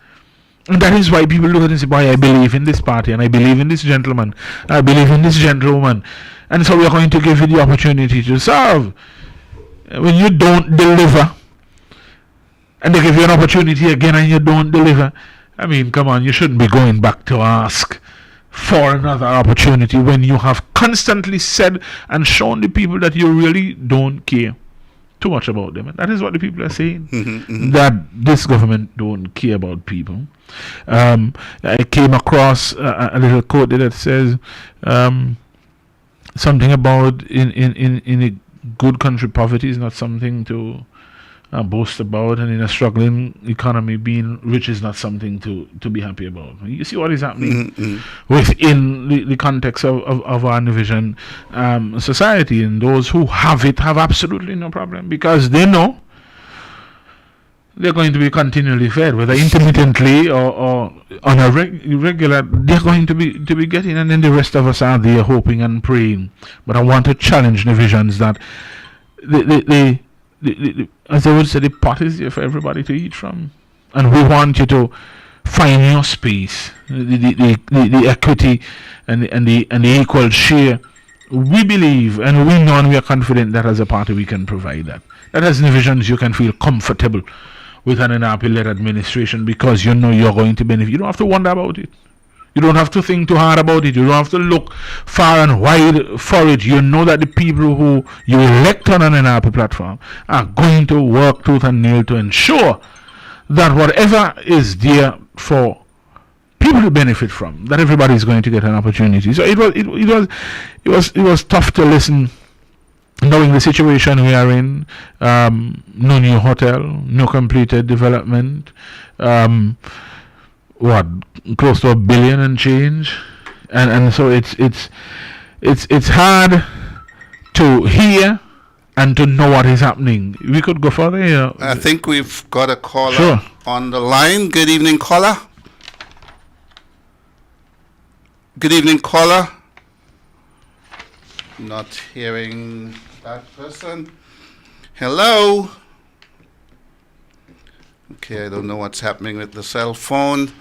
And that is why people look at it and say, boy, I believe in this party, and I believe in this gentleman, I believe in this gentlewoman, and so we are going to give you the opportunity to serve. When you don't deliver, and they give you an opportunity again and you don't deliver, I mean, come on, you shouldn't be going back to ask for another opportunity when you have constantly said and shown the people that you really don't care too much about them. And that is what the people are saying, that this government don't care about people. I came across a little quote that says something about in a good country, poverty is not something to boast about, and in a struggling economy, being rich is not something to be happy about. You see what is happening within the context of our division society, and those who have it have absolutely no problem, because they know they're going to be continually fed, whether intermittently or on a regular. They're going to be getting, and then the rest of us are there hoping and praying. But I want to challenge divisions that the as I would say, the pot is there for everybody to eat from, and we want you to find your space, the equity and the equal share. We believe and we know and we are confident that as a party we can provide that. That as divisions you can feel comfortable with an NRP-led administration, because you know you're going to benefit. You don't have to wonder about it. You don't have to think too hard about it. You don't have to look far and wide for it. You know that the people who you elect on an NRP platform are going to work tooth and nail to ensure that whatever is there for people to benefit from, that everybody is going to get an opportunity. So it was tough to listen, knowing the situation we are in. No new hotel, no completed development. Close to $1 billion and change, and so it's hard to hear and to know what is happening. We could go further. I think we've got a caller on the line. Good evening, caller. Good evening, caller. Not hearing that person. Hello. Okay, I don't know what's happening with the cell phone.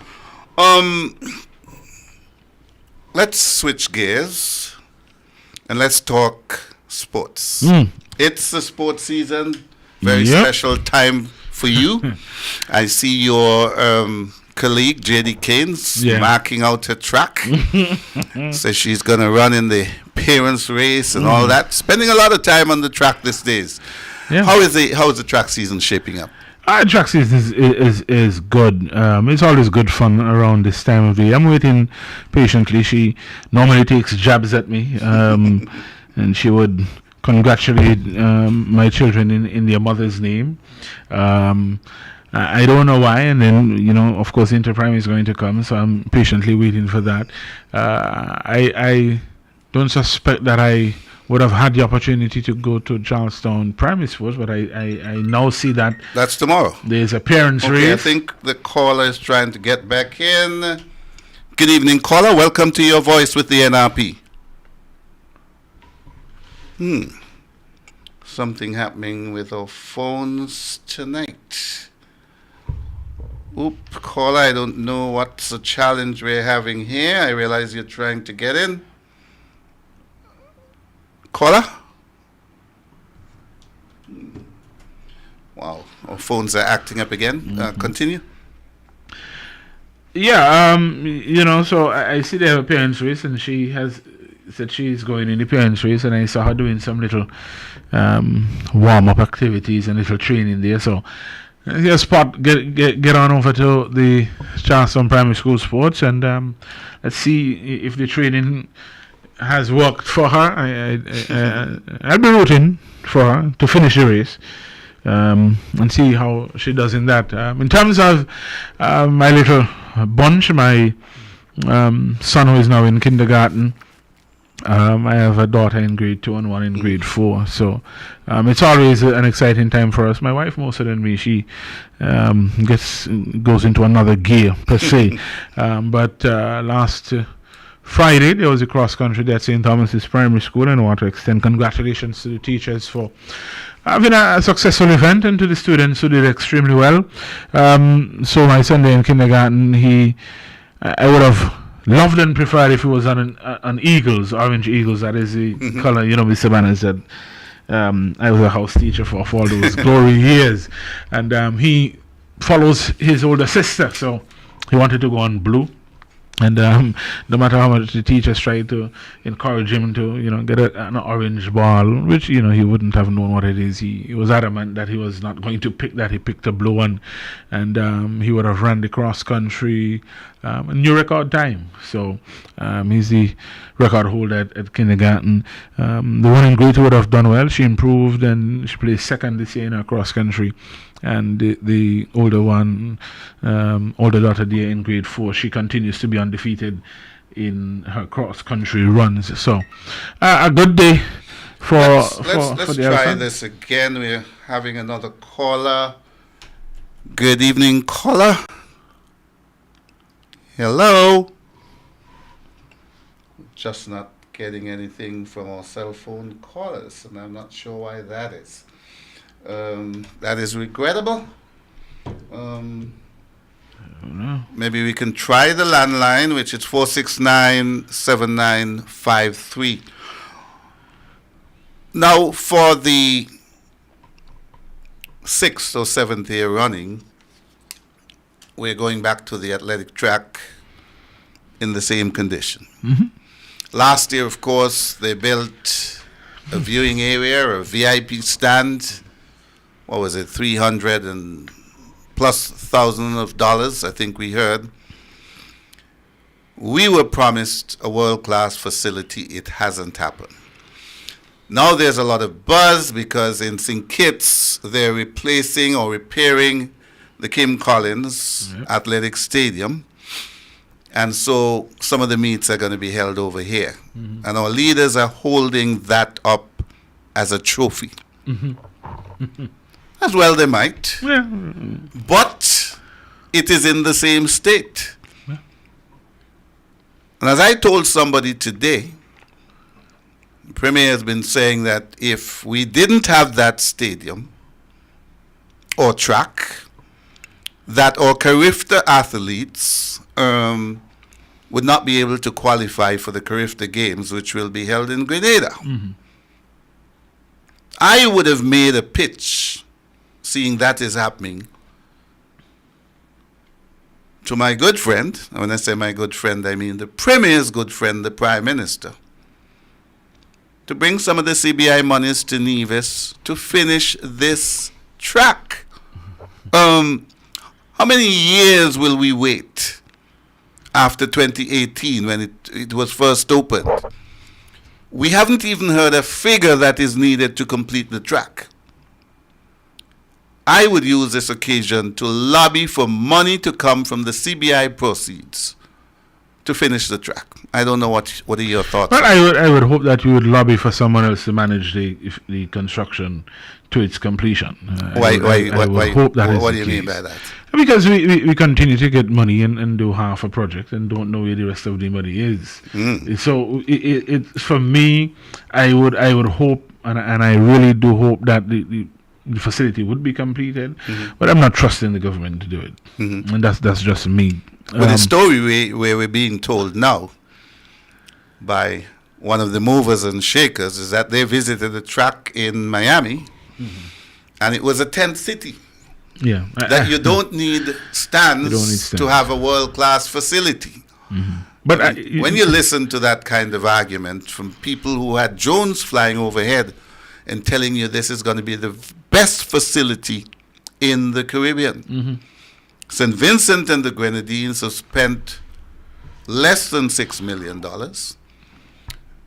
Let's switch gears and let's talk sports. It's the sports season. Very special time for you. I see your colleague, J.D. Keynes, marking out her track. Says she's going to run in the parents' race and all that. Spending a lot of time on the track these days. Yeah. How is the track season shaping up? Track season is good. It's always good fun around this time of the year. I'm waiting patiently. She normally takes jabs at me, and she would congratulate my children in their mother's name. I don't know why, and then of course, Interprime is going to come, so I'm patiently waiting for that. I don't suspect that I would have had the opportunity to go to Charlestown Primary Sports, but I now see that that's tomorrow. There's a parents' race. I think the caller is trying to get back in. Good evening, caller. Welcome to Your Voice with the NRP. Something happening with our phones tonight. Caller, I don't know what's the challenge we're having here. I realize you're trying to get in. Caller? Wow, our phones are acting up again. Continue. Yeah, so I see they have a parents' race, and she has said she's going in the parents' race, and I saw her doing some little warm-up activities and little training there. So, here's Spot, get on over to the Charlestown Primary School Sports, and let's see if the training has worked for her. I'll be rooting for her to finish the race and see how she does in that. In terms of my little bunch, my son who is now in kindergarten, I have a daughter in grade 2 and one in grade 4. So it's always an exciting time for us. My wife more so than me. She goes into another gear per se. But last Friday, there was a cross-country day at St. Thomas's Primary School, and I want to extend congratulations to the teachers for having a successful event, and to the students who did extremely well. So my son in kindergarten, I would have loved and preferred if he was on Eagles, Orange Eagles. That is the color, Mr. Banner said. I was a house teacher for all those glory years, and he follows his older sister, so he wanted to go on blue. And no matter how much the teachers tried to encourage him to, get an orange ball, which, he wouldn't have known what it is. He was adamant that he was not going to pick that. He picked a blue one, and he would have run the cross country a new record time. So he's the record holder at kindergarten. The one in grade 2 would have done well. She improved, and she placed second this year in her cross country. And the older one, older daughter there in grade 4, she continues to be undefeated in her cross-country runs. So, a good day for let's the try this again. We're having another caller. Good evening, caller. Hello. Just not getting anything from our cell phone callers, and I'm not sure why that is. That is regrettable. Maybe we can try the landline, which is 469-7953. Now, for the 6th or 7th year running, we're going back to the athletic track in the same condition. Last year, of course, they built a viewing area, a VIP stand. What was it, $300,000 and plus of dollars, I think we heard. We were promised a world-class facility. It hasn't happened. Now there's a lot of buzz because in St. Kitts, they're replacing or repairing the Kim Collins Athletic Stadium. And so some of the meets are going to be held over here. And our leaders are holding that up as a trophy. As well they might. Yeah. But it is in the same state. Yeah. And as I told somebody today, the Premier has been saying that if we didn't have that stadium or track, that our Carifta athletes would not be able to qualify for the Carifta Games, which will be held in Grenada. I would have made a pitch seeing that is happening, to my good friend, and when I say my good friend, I mean the Premier's good friend, the Prime Minister, to bring some of the CBI monies to Nevis to finish this track. How many years will we wait after 2018 when it was first opened? We haven't even heard a figure that is needed to complete the track. I would use this occasion to lobby for money to come from the CBI proceeds to finish the track. I don't know what are your thoughts. Well, I would hope that you would lobby for someone else to manage the construction to its completion. Why? Hope that what do you mean by that? Because we continue to get money and do half a project and don't know where the rest of the money is. So it for me, I would hope and I really do hope that the facility would be completed, but I'm not trusting the government to do it, and that's just me. But the story where we're being told now by one of the movers and shakers is that they visited the track in Miami, and it was a tent city. Yeah, that you don't need stands to have a world-class facility. But when you listen to that kind of argument from people who had drones flying overhead and telling you this is going to be the best facility in the Caribbean. St. Vincent and the Grenadines have spent less than $6 million.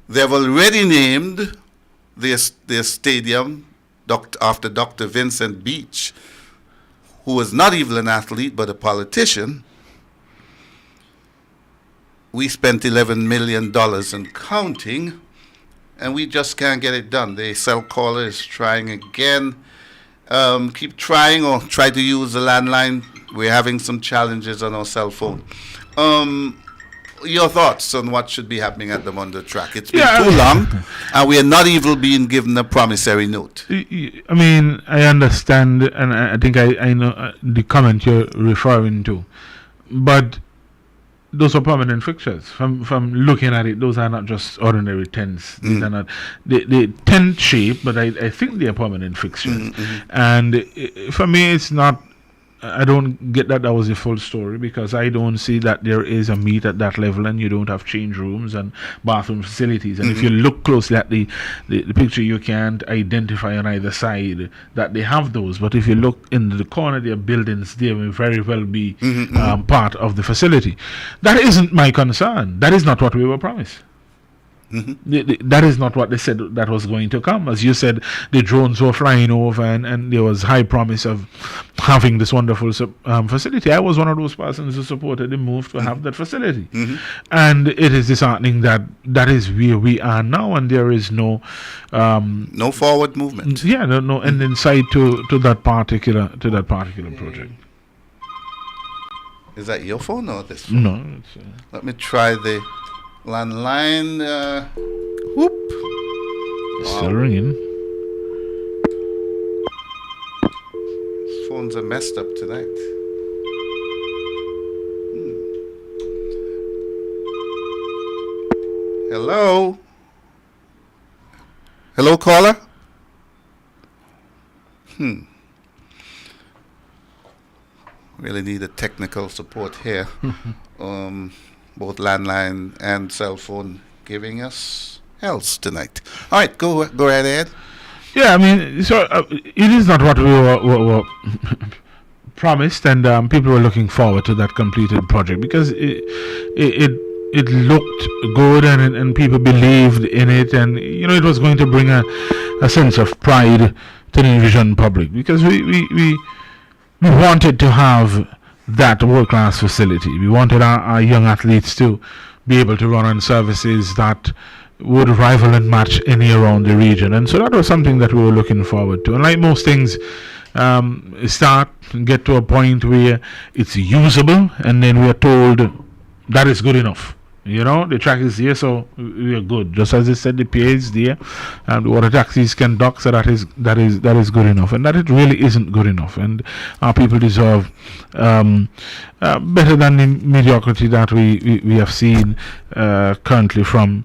They have already named their stadium after Dr. Vincent Beach, who was not even an athlete but a politician. We spent $11 million and counting, and we just can't get it done. The cell caller is trying again. Keep trying or try to use the landline. We're having some challenges on our cell phone. Your thoughts on what should be happening at the Mondo track? It's been too long, and we are not even being given a promissory note. I mean, I understand, and I think I know the comment you're referring to, but those are permanent fixtures. From looking at it, those are not just ordinary tents. These are not the tent shape, but I think they are permanent fixtures. And for me, it's not. I don't get that was the full story, because I don't see that there is a meet at that level and you don't have change rooms and bathroom facilities. And if you look closely at the picture, you can't identify on either side that they have those. But if you look in the corner, there are buildings there may very well be part of the facility. That isn't my concern. That is not what we were promised. That is not what they said that was going to come. As you said, the drones were flying over and there was high promise of having this wonderful facility. I was one of those persons who supported the move to have that facility. And it is disheartening that that is where we are now, and there is no forward movement. No end in sight to that particular project. Is that your phone or this phone? No. Let me try the landline. Whoop. Still ringing. These phones are messed up tonight. Hello? Hello, caller? Really need a technical support here. Both landline and cell phone giving us hells tonight. All right, go right ahead. Yeah, I mean, so it is not what we were promised, and people were looking forward to that completed project because it looked good, and people believed in it, and it was going to bring a sense of pride to the Vision public, because we wanted to have that world-class facility. We wanted our young athletes to be able to run on services that would rival and match any around the region. And so that was something that we were looking forward to. And like most things, start and get to a point where it's usable, and then we are told that is good enough. The track is here, so we are good. Just as they said, the PA is there, and the water taxis can dock, so that is good enough, and that it really isn't good enough. And our people deserve better than the mediocrity that we have seen currently from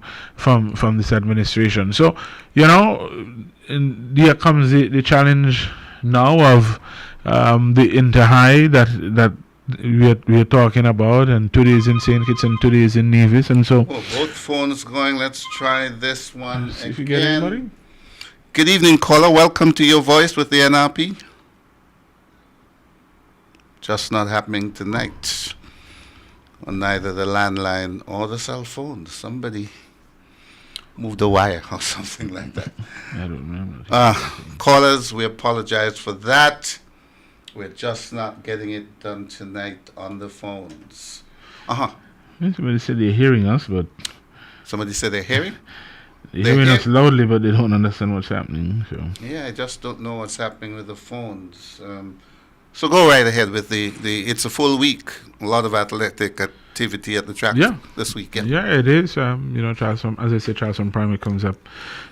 this administration. So and there comes the challenge now of the inter-high that we are talking about, and 2 days in St. Kitts and 2 days in Nevis, and so. Oh, both phones going. Let's try this one again. If you get anybody. Good evening, caller. Welcome to Your Voice with the NRP. Just not happening tonight on neither the landline or the cell phone. Somebody moved the wire or something like that. I don't remember. Callers, we apologize for that. We're just not getting it done tonight on the phones. Somebody said they're hearing us, but Somebody said they're hearing? they're hearing us loudly, but they don't understand what's happening. So. Yeah, I just don't know what's happening with the phones. So go right ahead with the it's a full week. A lot of athletic activity at the track this weekend. Yeah, it is. Charleston, as I said, Charleston Primary comes up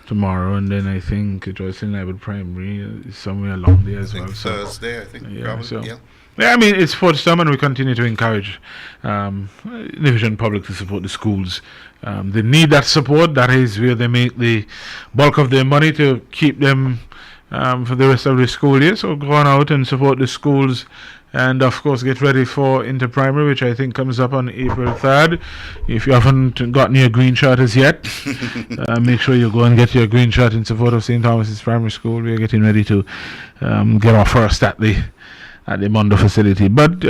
tomorrow, and then I think Joycelyn Library Primary is somewhere along there as well. Thursday, I think. Yeah, I mean, it's sports time, and we continue to encourage Division Public to support the schools. They need that support. That is where they make the bulk of their money to keep them for the rest of the school year. So go on out and support the schools, and of course get ready for inter-primary, which I think comes up on April 3rd. If you haven't gotten your green shirt as yet, make sure you go and get your green shirt in support of St. Thomas's Primary School. We are getting ready to get our first at the Mondo facility. But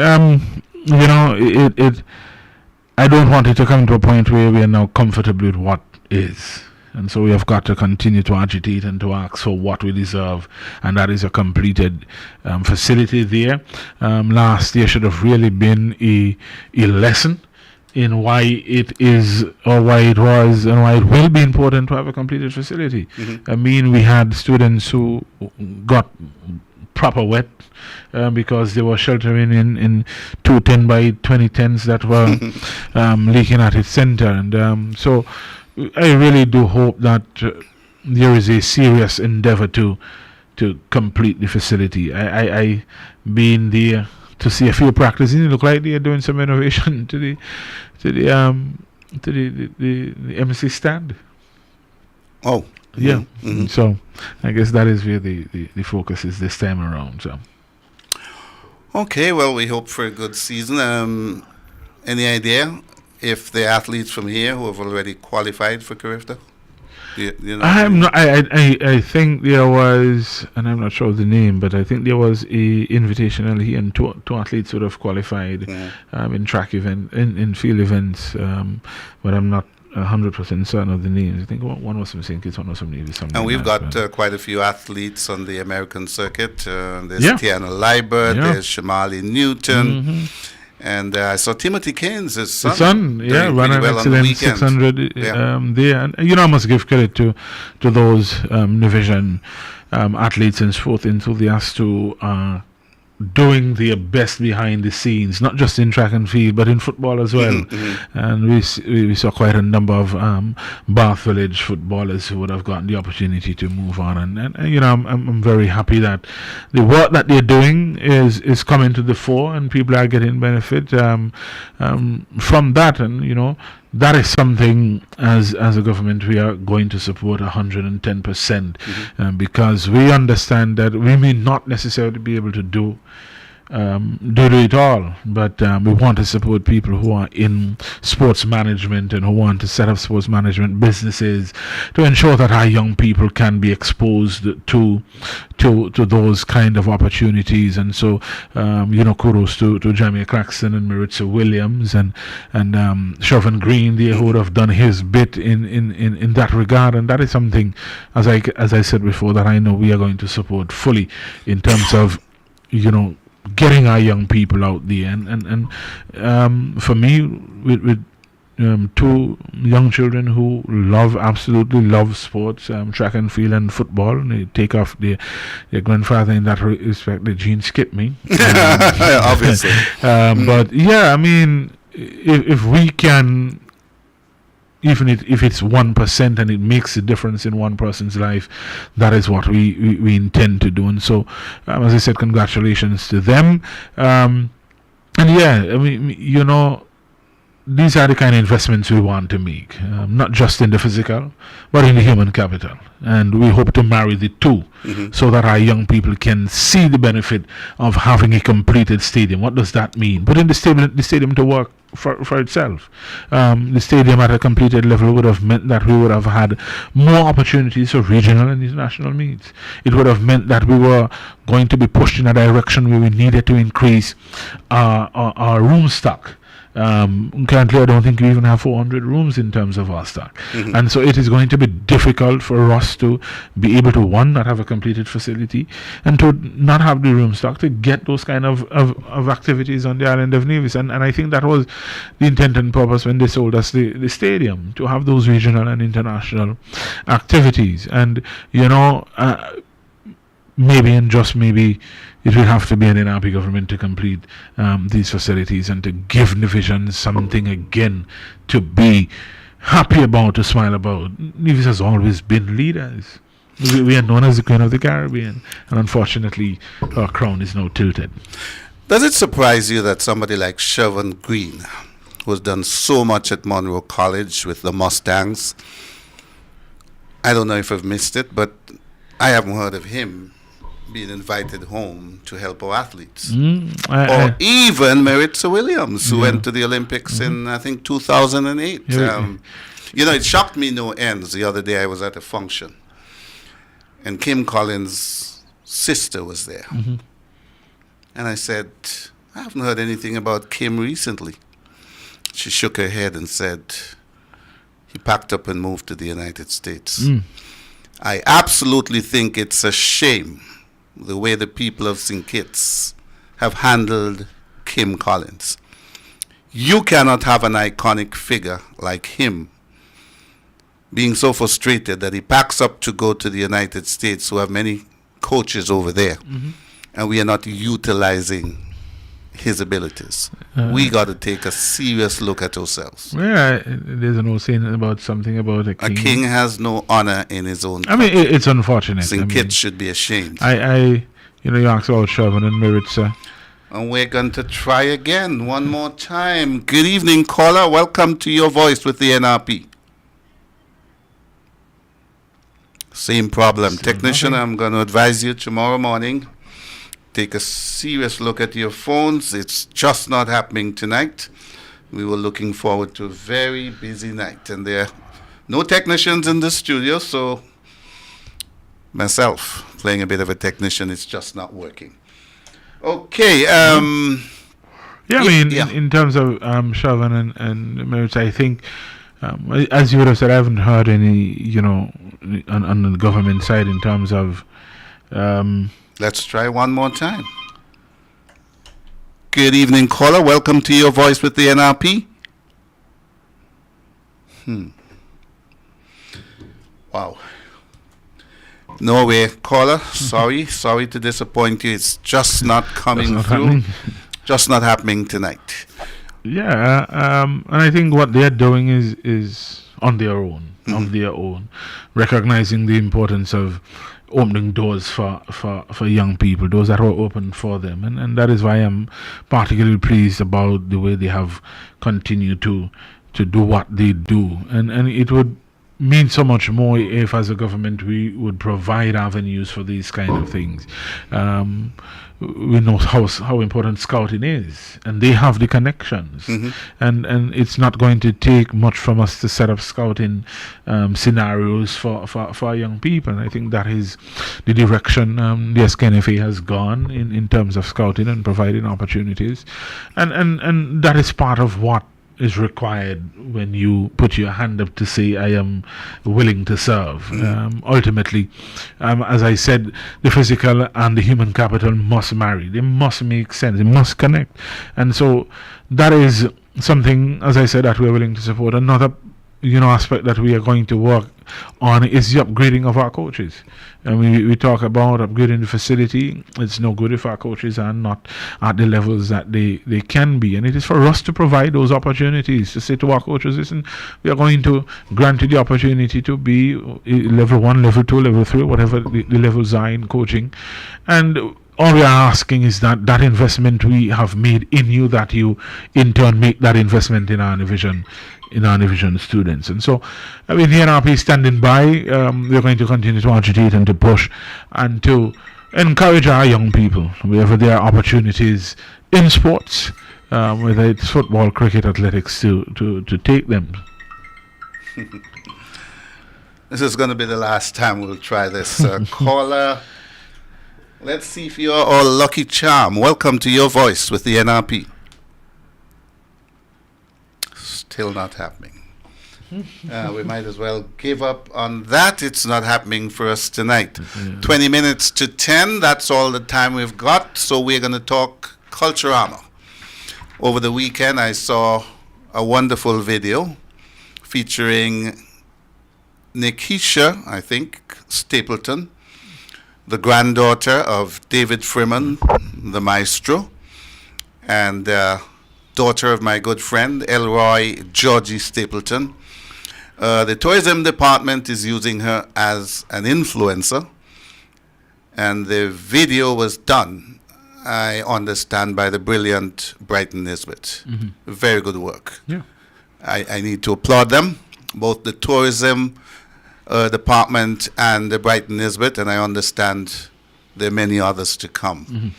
I don't want it to come to a point where we are now comfortable with what is. And so we have got to continue to agitate and to ask for what we deserve, and that is a completed facility there. Last year should have really been a lesson in why it is, or why it was, and why it will be important to have a completed facility. I mean, we had students who got proper wet because they were sheltering in 2 10 by 20 tents that were leaking at its center, and so I really do hope that there is a serious endeavor to complete the facility. I been there to see a few practices. It look like they are doing some innovation to the MC stand. Oh, yeah. So I guess that is where the focus is this time around. So. Okay, well, we hope for a good season. Any idea if the athletes from here who have already qualified for Carifta? I think there was, and I'm not sure of the name, but I think there was a invitational here, and two athletes would have qualified in track event, in field events, but I'm not 100% certain of the names. I think one was from St. Kitts, one was from Nevis. And we've got quite a few athletes on the American circuit. There's Tiana Liebert, there's Shamali Newton. And I saw Timothy Keynes, his son. Ran an excellent 600 there. And I must give credit to those division athletes and sport enthusiasts who are doing their best behind the scenes, not just in track and field, but in football as well. And we saw quite a number of Bath Village footballers who would have gotten the opportunity to move on. And I'm very happy that the work that they're doing is coming to the fore, and people are getting benefit from that. And that is something as a government we are going to support 110%, because we understand that we may not necessarily be able to do it all, but we want to support people who are in sports management and who want to set up sports management businesses to ensure that our young people can be exposed to those kind of opportunities. And so kudos to Jamie Claxton and Maritza Williams and Chauvin Green there, who would have done his bit in that regard. And that is something, as I said before, that I know we are going to support fully in terms of getting our young people out there. And for me, with 2 young children who absolutely love sports, track and field and football, and they take off their grandfather in that respect. The genes skip me, obviously. But yeah, I mean, if we can, even if it's 1% and it makes a difference in one person's life, that is what we intend to do. And so, as I said, congratulations to them. And yeah, I mean, these are the kind of investments we want to make, not just in the physical, but in the human capital. And we hope to marry the two so that our young people can see the benefit of having a completed stadium. What does that mean? Putting the stadium to work for itself. The stadium at a completed level would have meant that we would have had more opportunities for regional and international meets. It would have meant that we were going to be pushed in a direction where we needed to increase our room stock. Currently, I don't think we even have 400 rooms in terms of our stock. And so it is going to be difficult for us to be able to, one, not have a completed facility, and to not have the room stock to get those kind of activities on the island of Nevis. And I think that was the intent and purpose when they sold us the stadium, to have those regional and international activities. And, maybe and just maybe it will have to be an NRP government to complete these facilities and to give Nevisians something again to be happy about, to smile about. Nevis has always been leaders. We are known as the Queen of the Caribbean, and unfortunately our crown is now tilted. Does it surprise you that somebody like Shervin Green, who has done so much at Monroe College with the Mustangs, I don't know if I've missed it, but I haven't heard of him being invited home to help our athletes? Or even Maritza Williams, who went to the Olympics in, I think, 2008. It shocked me no ends. The other day I was at a function, and Kim Collins' sister was there. And I said, I haven't heard anything about Kim recently. She shook her head and said, he packed up and moved to the United States. I absolutely think it's a shame the way the people of St. Kitts have handled Kim Collins. You cannot have an iconic figure like him being so frustrated that he packs up to go to the United States, who have many coaches over there, and we are not utilizing his abilities. We got to take a serious look at ourselves. Yeah, there's an old saying about something about a king. A king has no honor in his own country. I mean, it's unfortunate. St. Kitts should be ashamed. You asked about Shervin and Maritza. And we're going to try again one more time. Good evening, caller. Welcome to Your Voice with the NRP. Same problem. Technician, I'm going to advise you tomorrow morning, take a serious look at your phones. It's just not happening tonight. We were looking forward to a very busy night, and there are no technicians in the studio, so myself playing a bit of a technician, it's just not working. Okay. In terms of Shervin and Maritza, I think, as you would have said, I haven't heard any, on the government side in terms of... Let's try one more time. Good evening, caller. Welcome to Your Voice with the NRP. Wow. No way, caller. Sorry to disappoint you. It's just not coming through. Just not happening tonight. Yeah, and I think what they're doing is on their own, recognizing the importance of opening doors for young people, doors that were open for them, and that is why I'm particularly pleased about the way they have continued to do what they do, and it would mean so much more if, as a government, we would provide avenues for these kind of things. We know how important scouting is, and they have the connections, and it's not going to take much from us to set up scouting scenarios for our young people. And I think that is the direction the SKNFA has gone in terms of scouting and providing opportunities, and that is part of what is required when you put your hand up to say, I am willing to serve. Ultimately, as I said, the physical and the human capital must marry. They must make sense. They must connect. And so that is something, as I said, that we're willing to support. Another aspect that we are going to work on is the upgrading of our coaches. And we talk about upgrading the facility. It's no good if our coaches are not at the levels that they can be. And it is for us to provide those opportunities, to say to our coaches, listen, we are going to grant you the opportunity to be level 1, level 2, level 3, whatever the levels are in coaching. And all we are asking is that that investment we have made in you, that you in turn make that investment in our division students. And so, I mean, the NRP is standing by. We're going to continue to agitate and to push and to encourage our young people wherever there are opportunities in sports, whether it's football, cricket, athletics, to take them. This is going to be the last time we'll try this. Caller, let's see if you're all lucky charm. Welcome to Your Voice with the NRP. Still not happening. We might as well give up on that. It's not happening for us tonight. 20 minutes to 10, that's all the time we've got. So we're going to talk Culturama. Over the weekend, I saw a wonderful video featuring Nikisha, I think, Stapleton, the granddaughter of David Freeman, the maestro, and daughter of my good friend Elroy Georgie Stapleton. The tourism department is using her as an influencer, and the video was done, I understand, by the brilliant Brighton Nisbet. Very good work. Yeah. I need to applaud them, both the tourism department and the Brighton Nisbet, and I understand there are many others to come.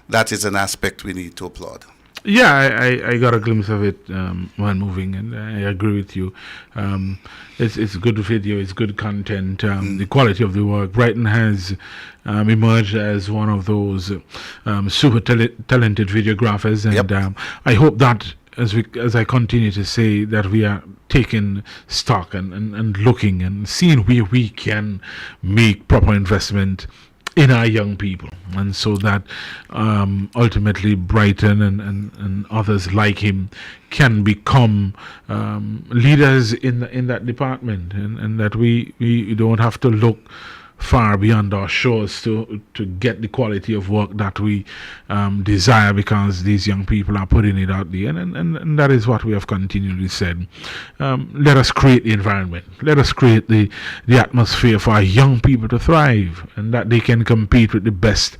That is an aspect we need to applaud. Yeah, I got a glimpse of it while moving, and I agree with you. It's good video, it's good content, the quality of the work. Brighton has emerged as one of those super talented videographers, and I hope that as I continue to say, that we are taking stock and looking and seeing where we can make proper investment in our young people, and so that ultimately Brighton and others like him can become leaders in that department, and that we don't have to look far beyond our shores to get the quality of work that we desire, because these young people are putting it out there, and that is what we have continually said. Let us create the environment, let us create the atmosphere for our young people to thrive, and that they can compete with the best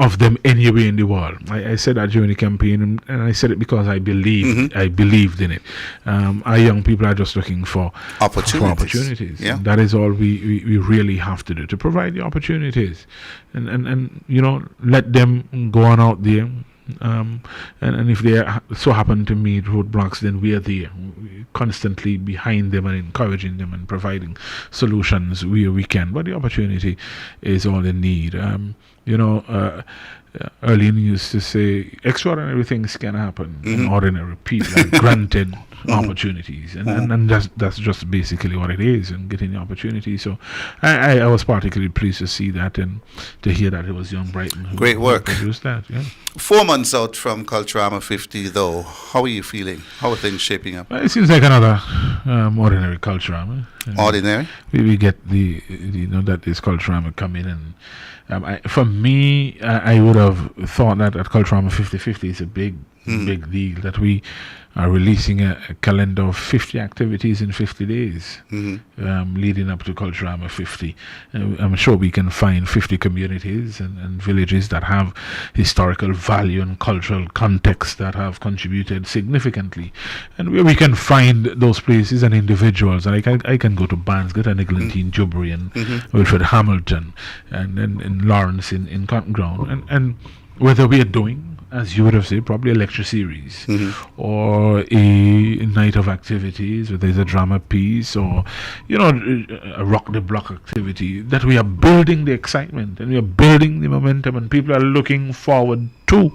of them anywhere in the world. I said that during the campaign, and I said it because I believed in it. Our young people are just looking for opportunities. Yeah. And that is all we really have to do, to provide the opportunities, and let them go on out there. And if they so happen to meet roadblocks, then we are there, constantly behind them and encouraging them and providing solutions where we can. But the opportunity is all they need. Erlene used to say, extraordinary things can happen, and ordinary people are granted opportunities, and that's just basically what it is, and getting the opportunity. So I was particularly pleased to see that and to hear that it was young Brighton who produced that. Yeah. 4 months out from Culturama 50, though, how are you feeling? How are things shaping up? Well, it seems like another ordinary Culturama. Ordinary? We get that this Culturama come in, and for me, I would have thought that at Culturama 50/50 is a big deal, that we are releasing a calendar of 50 activities in 50 days leading up to Culturama 50. I'm sure we can find 50 communities and villages that have historical value and cultural context that have contributed significantly, and where we can find those places and individuals. Like I can go to Barnesgate and Eglantine, Jubbury, and Wilfred Hamilton, and then in Lawrence in Cotton Ground, and whether we are doing, as you would have said, probably a lecture series or a night of activities, whether it's a drama piece or a rock the block activity, that we are building the excitement and we are building the momentum, and people are looking forward to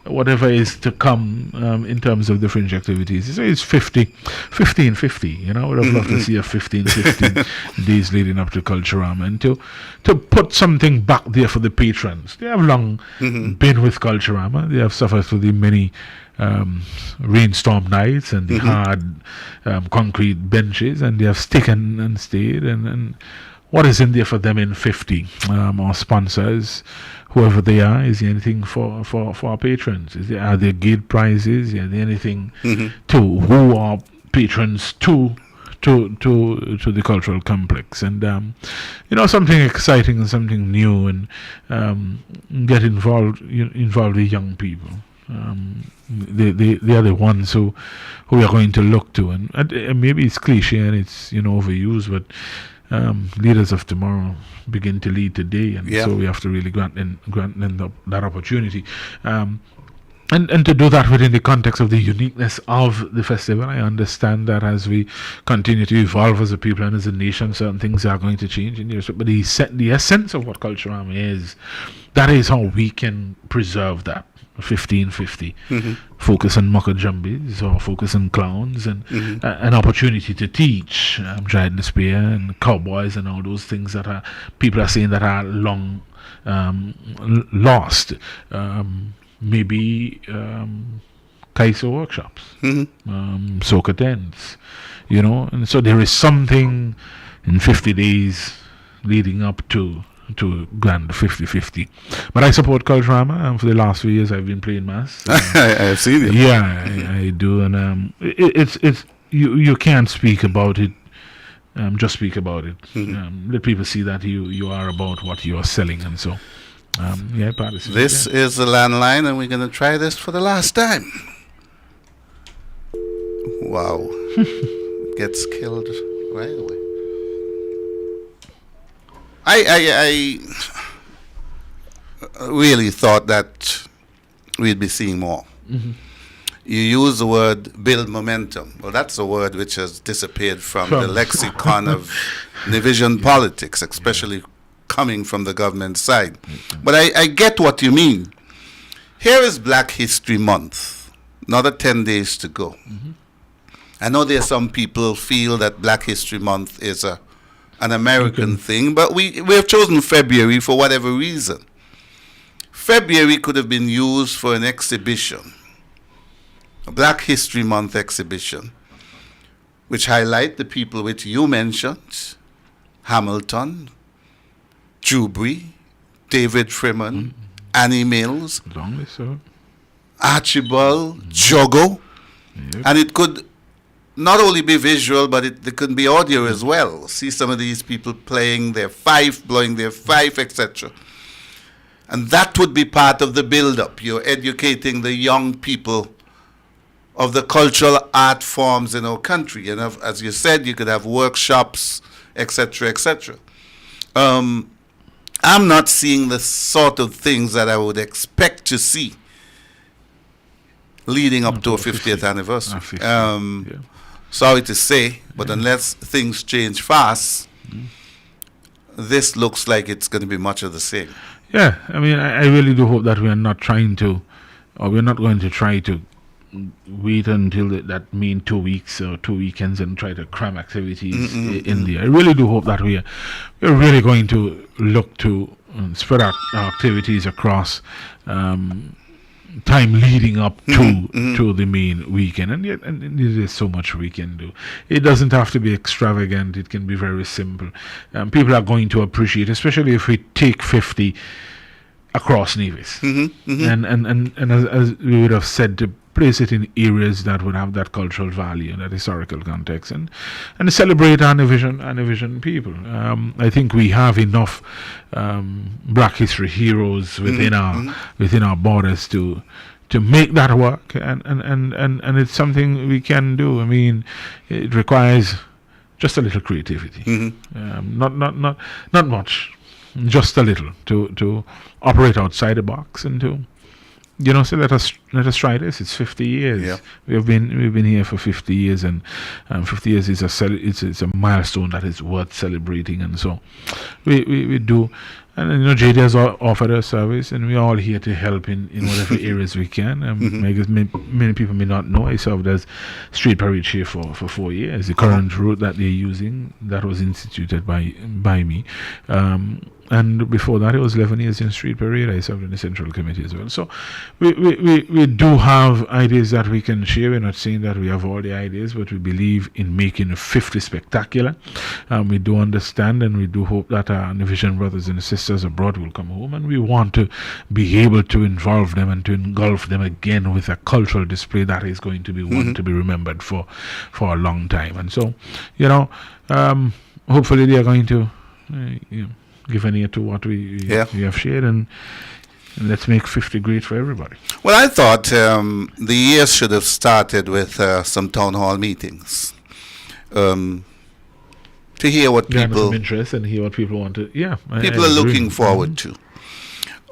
whatever is to come in terms of the fringe activities. So it's 15-50. I would have loved to see a 15-15 days leading up to Culturama, and to put something back there for the patrons. They have long been with Culturama. They have suffered through the many rainstorm nights and the hard concrete benches, and they have sticking and stayed, and what is in there for them in 50? Our sponsors, whoever they are, is there anything for our patrons? Are there gate prizes? Is there anything to who are patrons to to the cultural complex, and something exciting and something new, and get involved with young people. They are the ones who we are going to look to, and maybe it's cliche and it's overused, but leaders of tomorrow begin to lead today, and so we have to really grant them that opportunity. And to do that within the context of the uniqueness of the festival. I understand that as we continue to evolve as a people and as a nation, certain things are going to change in years. But the essence of what Culturama is, that is how we can preserve that. 1550. Focus on muckajumbis or focus on clowns, and an opportunity to teach Giant the Spear and cowboys and all those things that people are saying that are long lost. Maybe Kaiso workshops, soca tents, and so there is something in 50 days leading up to Grand 50-50. But I support Culturama, and for the last 3 years I've been playing mass. I have seen it. Yeah, I do, and it's you can't speak about it. Just speak about it. Let people see that you are about what you are selling, and so. This is the landline, and we're going to try this for the last time. Wow. Gets killed right away. I really thought that we'd be seeing more. You use the word build momentum. Well, that's a word which has disappeared from the lexicon of division politics, especially coming from the government side. But I get what you mean. Here is Black History Month. Another 10 days to go. I know there are some people feel that Black History Month is an American thing, but we have chosen February for whatever reason. February could have been used for an exhibition, a Black History Month exhibition, which highlight the people which you mentioned: Hamilton, Jubry, David Freeman, Annie Mills, Archibald, Jogo, and it could not only be visual, but it could be audio as well. See some of these people playing their fife, blowing their fife, etc. And that would be part of the build-up. You're educating the young people of the cultural art forms in our country. And as you said, you could have workshops, etc., etc. I'm not seeing the sort of things that I would expect to see leading up to a 50th anniversary. Sorry to say, but unless things change fast, this looks like it's going to be much of the same. Yeah, I mean, I really do hope that we are not trying to, or we're not going to try to wait until that mean 2 weeks or 2 weekends and try to cram activities in there. I really do hope that we're really going to look to spread out our activities across time leading up to the main weekend, and there's so much we can do. It doesn't have to be extravagant. It can be very simple. People are going to appreciate, especially if we take 50 across Nevis, and as we would have said, to place it in areas that would have that cultural value and that historical context, and celebrate our Anivision people. I think we have enough Black history heroes within our borders to make that work, and it's something we can do. I mean, it requires just a little creativity, not much, just a little to operate outside the box and to. So let us try this. It's 50 years. Yeah. We've been here for 50 years, and 50 years is it's a milestone that is worth celebrating, and so we do. And JD has offered a service, and we're all here to help in whatever areas we can. I guess many people may not know I served as street parade chair for 4 years. The current route that they're using, that was instituted by me. and before that, it was 11 years in Street Parade. I served in the Central Committee as well. So we do have ideas that we can share. We're not saying that we have all the ideas, but we believe in making 50 spectacular. We do understand, and we do hope that our Division brothers and sisters abroad will come home, and we want to be able to involve them and to engulf them again with a cultural display that is going to be one to be remembered for a long time. And so, hopefully they are going to give an ear to what we have shared, and let's make 50 great for everybody. Well, I thought the year should have started with some town hall meetings to hear what people some interest and hear what people want to. People are looking forward to.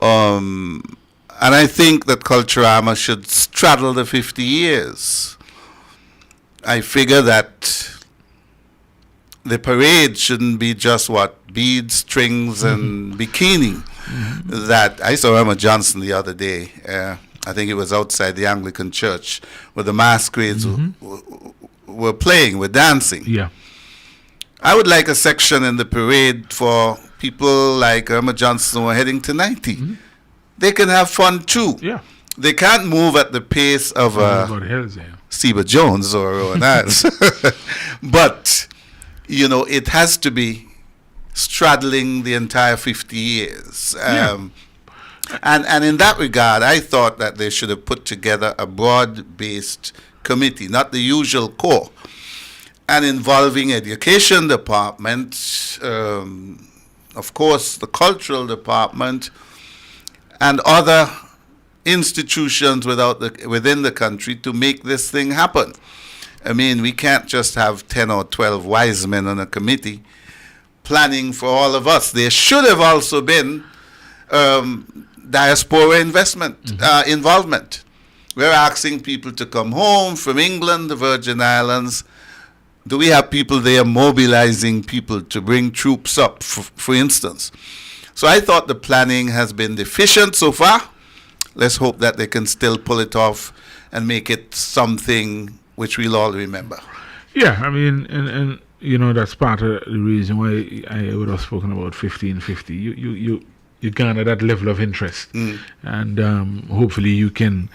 And I think that Culturama should straddle the 50 years. I figure that the parade shouldn't be just beads, strings, and bikini. That I saw Emma Johnson the other day. I think it was outside the Anglican church where the masquerades were playing, were dancing. Yeah. I would like a section in the parade for people like Emma Johnson who are heading to 90. They can have fun too. Yeah. They can't move at the pace of Seba Jones or Rowan Ayres. But it has to be straddling the entire 50 years. And in that regard, I thought that they should have put together a broad-based committee, not the usual core, and involving education department, of course, the cultural department, and other institutions within the country to make this thing happen. I mean, we can't just have 10 or 12 wise men on a committee planning for all of us. There should have also been diaspora involvement. We're asking people to come home from England, the Virgin Islands. Do we have people there mobilizing people to bring troops up, for instance? So I thought the planning has been deficient so far. Let's hope that they can still pull it off and make it something which we'll all remember. Yeah, I mean, and that's part of the reason why I would have spoken about 1550. You garner that level of interest, and hopefully you can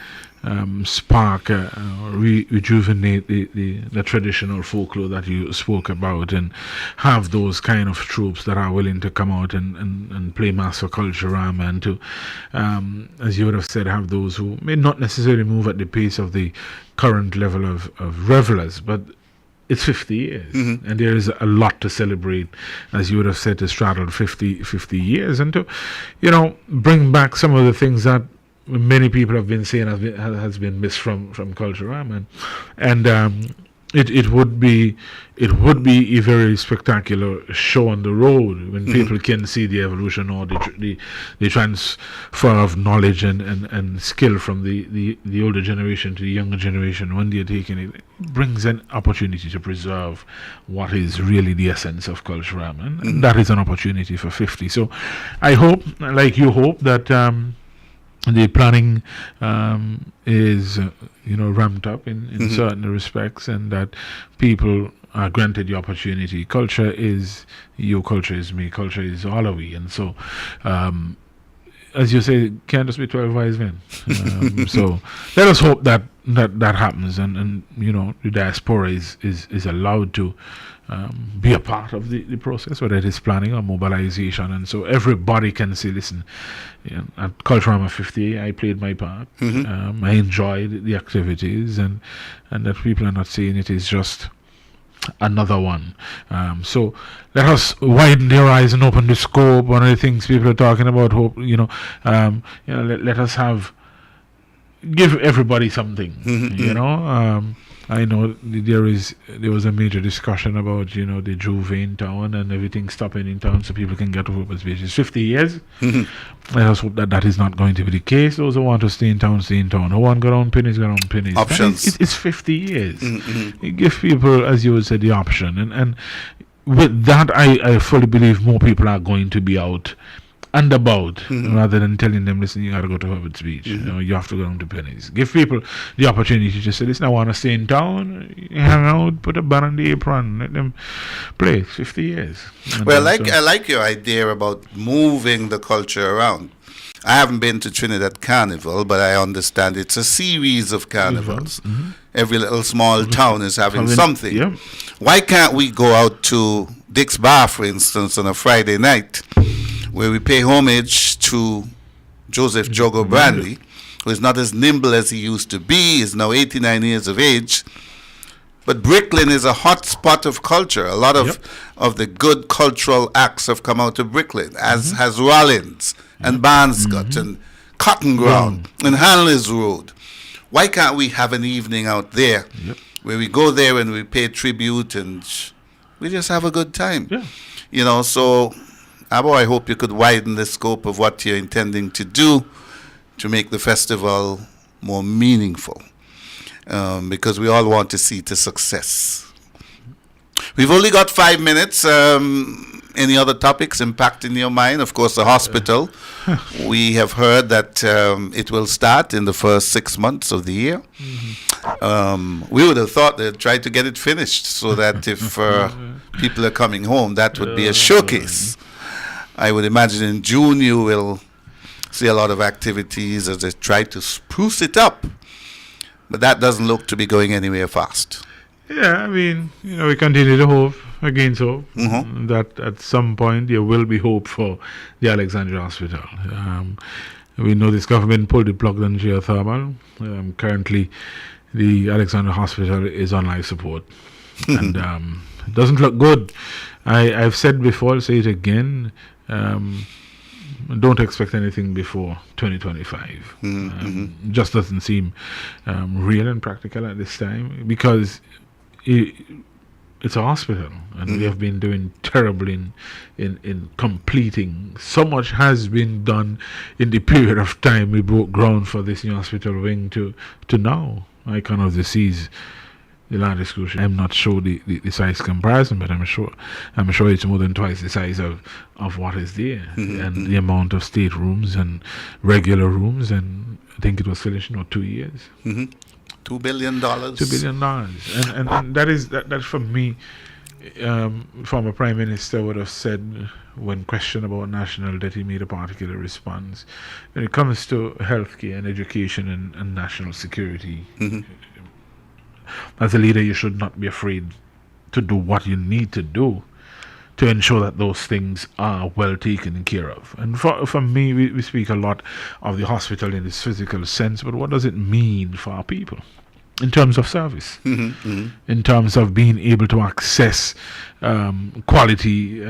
spark, rejuvenate the traditional folklore that you spoke about, and have those kind of troops that are willing to come out and play mass for Culturama, and to, as you would have said, have those who may not necessarily move at the pace of the current level of revelers, but it's 50 years, and there is a lot to celebrate, as you would have said, to straddle 50 years, and to, bring back some of the things that many people have been saying has been missed from Culturama, and it would be a very spectacular show on the road when people can see the evolution or the transfer of knowledge and skill from the older generation to the younger generation. When they're taking it, brings an opportunity to preserve what is really the essence of Culturama, and that is an opportunity for 50. So I hope, like you hope, that the planning is ramped up in certain respects, and that people are granted the opportunity. Culture is you, culture is me, culture is all of we, and so as you say, can't just be 12 wise men. So let us hope that happens, and the diaspora is allowed to be a part of the process, whether it is planning or mobilization, and so everybody can say, listen, at Culturama 50, I played my part. I enjoyed the activities, and that people are not saying it is just another one. So let us widen their eyes and open the scope. One of the things people are talking about, hope, let us give everybody something. I know there was a major discussion about the Juve in town and everything stopping in town so people can get to open spaces. 50 years. Let us hope that is not going to be the case. Those who want to stay in town, stay in town. Who want to go down pennies, go down pennies. Options. It's 50 years. You give people, as you would say, the option, and with that, I fully believe more people are going to be out and about, rather than telling them, listen, you got to go to Herbert's Beach. You know, you have to go down to Penny's. Give people the opportunity to say, listen, I want to stay in town, hang out, put a band on the apron, let them play 50 years. Well, I like your idea about moving the culture around. I haven't been to Trinidad Carnival, but I understand it's a series of carnivals. Every little small town is having something. Yeah. Why can't we go out to Dick's Bar, for instance, on a Friday night, where we pay homage to Joseph Jogo Brandy, who is not as nimble as he used to be, is now 89 years of age. But Brooklyn is a hot spot of culture. A lot of the good cultural acts have come out of Brooklyn, as has Rollins and Barnscott and Cotton Ground and Hanley's Road. Why can't we have an evening out there where we go there and we pay tribute and we just have a good time? Yeah. You know, so Abo, I hope you could widen the scope of what you're intending to do to make the festival more meaningful. Because we all want to see it a success. We've only got 5 minutes. Any other topics impacting your mind? Of course, the hospital. We have heard that it will start in the first 6 months of the year. We would have thought they'd try to get it finished so that if people are coming home, that would be a showcase. I would imagine in June you will see a lot of activities as they try to spruce it up. But that doesn't look to be going anywhere fast. Yeah, I mean, you know, we continue to hope against hope that at some point there will be hope for the Alexandria Hospital. We know this government pulled the plug on geothermal. Currently, the Alexandria Hospital is on life support. And it doesn't look good. I've said before, I'll say it again, don't expect anything before 2025. Just doesn't seem real and practical at this time, because it's a hospital, and we have been doing terribly in completing. So much has been done in the period of time we broke ground for this new hospital wing to now. Icon of the Seas, the land exclusion. I'm not sure the size comparison, but I'm sure it's more than twice the size of what is there, and the amount of state rooms and regular rooms, and I think it was finished in 2 years. $2 billion. $2 billion, and that for me, former Prime Minister would have said, when questioned about national debt, he made a particular response. When it comes to healthcare and education and national security, as a leader, you should not be afraid to do what you need to do to ensure that those things are well taken care of. And for me, we speak a lot of the hospital in this physical sense, but what does it mean for our people in terms of service, in terms of being able to access quality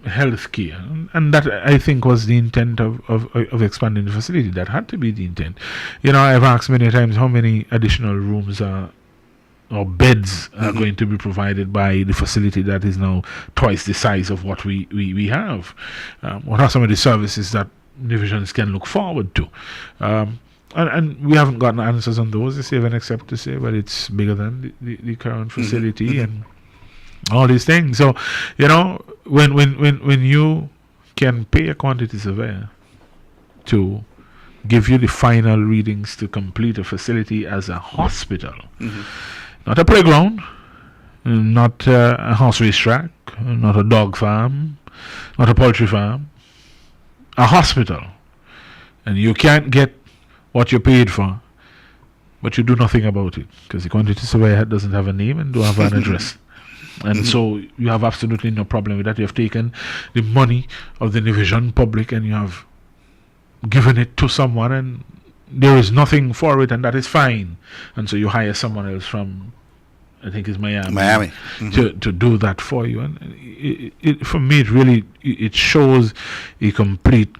health care? And that, I think, was the intent of expanding the facility. That had to be the intent. You know, I've asked many times how many additional rooms or beds are going to be provided by the facility that is now twice the size of what we have. What are some of the services that divisions can look forward to? And we haven't gotten answers on those, except to say, well, it's bigger than the current facility and all these things. So, you know, when you can pay a quantity surveyor to give you the final readings to complete a facility as a hospital, not a playground, not a horse racetrack, not a dog farm, not a poultry farm, a hospital. And you can't get what you paid for, but you do nothing about it, because the quantity surveyor doesn't have a name and don't have an address. And so you have absolutely no problem with that. You have taken the money of the division public and you have given it to someone, and there is nothing for it, and that is fine. And so you hire someone else from, I think it's Miami. To do that for you. And for me, it really shows a complete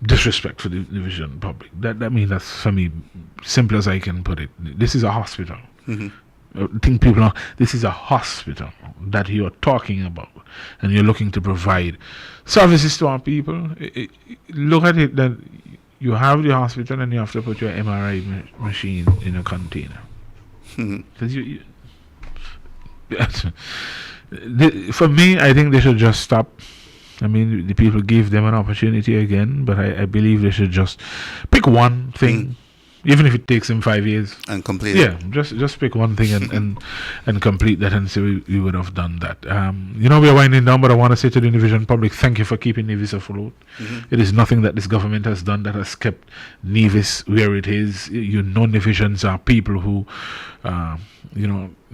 disrespect for the division public. That means, that's, for me, simple as I can put it. This is a hospital. I think people know this is a hospital that you're talking about, and you're looking to provide services to our people. Look at it, that you have the hospital and you have to put your MRI machine in a container. Because for me, I think they should just stop I mean, the people give them an opportunity again, but I believe they should just pick one thing, even if it takes them 5 years. And complete Yeah, it. just pick one thing and complete that, and say we would have done that. We are winding down, but I want to say to the Univision public, thank you for keeping Nevis afloat. It is nothing that this government has done that has kept Nevis where it is. Univisions are people who,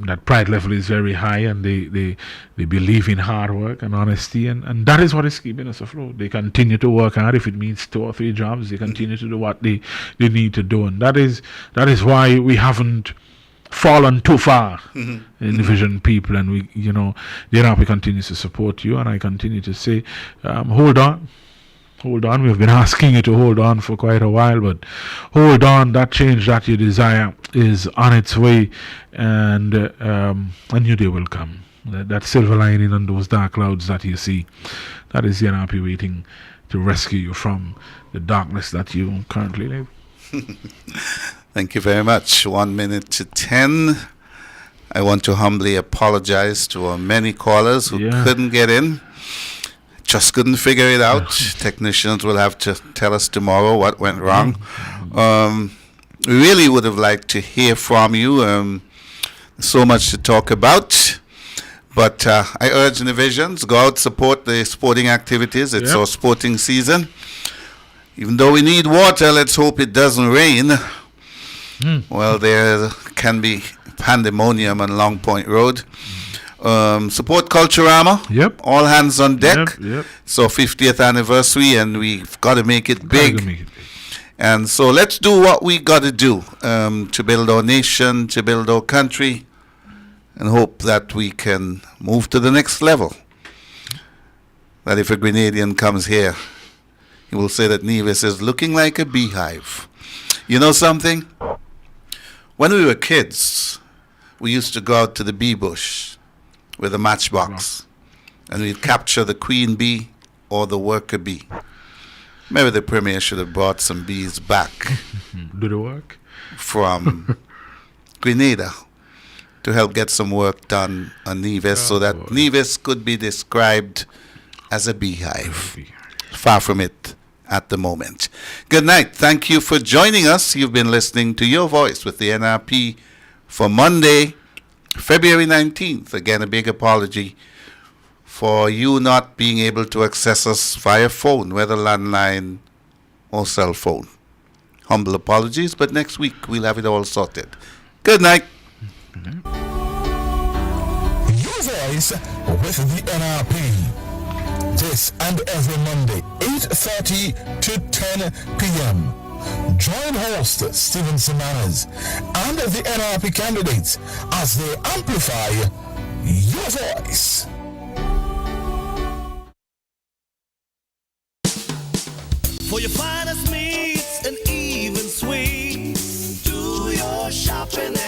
that pride level is very high, and they believe in hard work and honesty, and that is what is keeping us afloat. They continue to work hard. If it means 2 or 3 jobs, they continue to do what they need to do, and that is why we haven't fallen too far in the Vision people, and we, the NRP continues to support you, and I continue to say, hold on. Hold on. We've been asking you to hold on for quite a while, but hold on. That change that you desire is on its way, and a new day will come. That silver lining on those dark clouds that you see, that is the NRP waiting to rescue you from the darkness that you currently live. Thank you very much. 1 minute to 10. I want to humbly apologize to our many callers who couldn't get in. Just couldn't figure it out. Technicians will have to tell us tomorrow what went wrong. We really would have liked to hear from you. So much to talk about. But I urge the Visions, go out, support the sporting activities. It's our sporting season. Even though we need water, let's hope it doesn't rain. Well, there can be pandemonium on Long Point Road. Support Culturama. Yep. All hands on deck. Yep. So 50th anniversary, and we've got to make it big. And so let's do what we got to do to build our nation, to build our country, and hope that we can move to the next level. That if a Grenadian comes here, he will say that Nevis is looking like a beehive. You know something? When we were kids, we used to go out to the bee bush with a matchbox, and we'd capture the queen bee or the worker bee. Maybe the Premier should have brought some bees back. Do the work? From Grenada to help get some work done on Nevis, so that Nevis could be described as a beehive. Far from it at the moment. Good night. Thank you for joining us. You've been listening to Your Voice with the NRP for Monday, February 19th. Again, a big apology for you not being able to access us via phone, whether landline or cell phone. Humble apologies, but next week we'll have it all sorted. Good night. Your Voice with the NRP. This and every Monday, 8:30 to 10 p.m. Join host Stephen Semanas and the NRP candidates as they amplify your voice. For your finest meats and even sweets, do your shopping at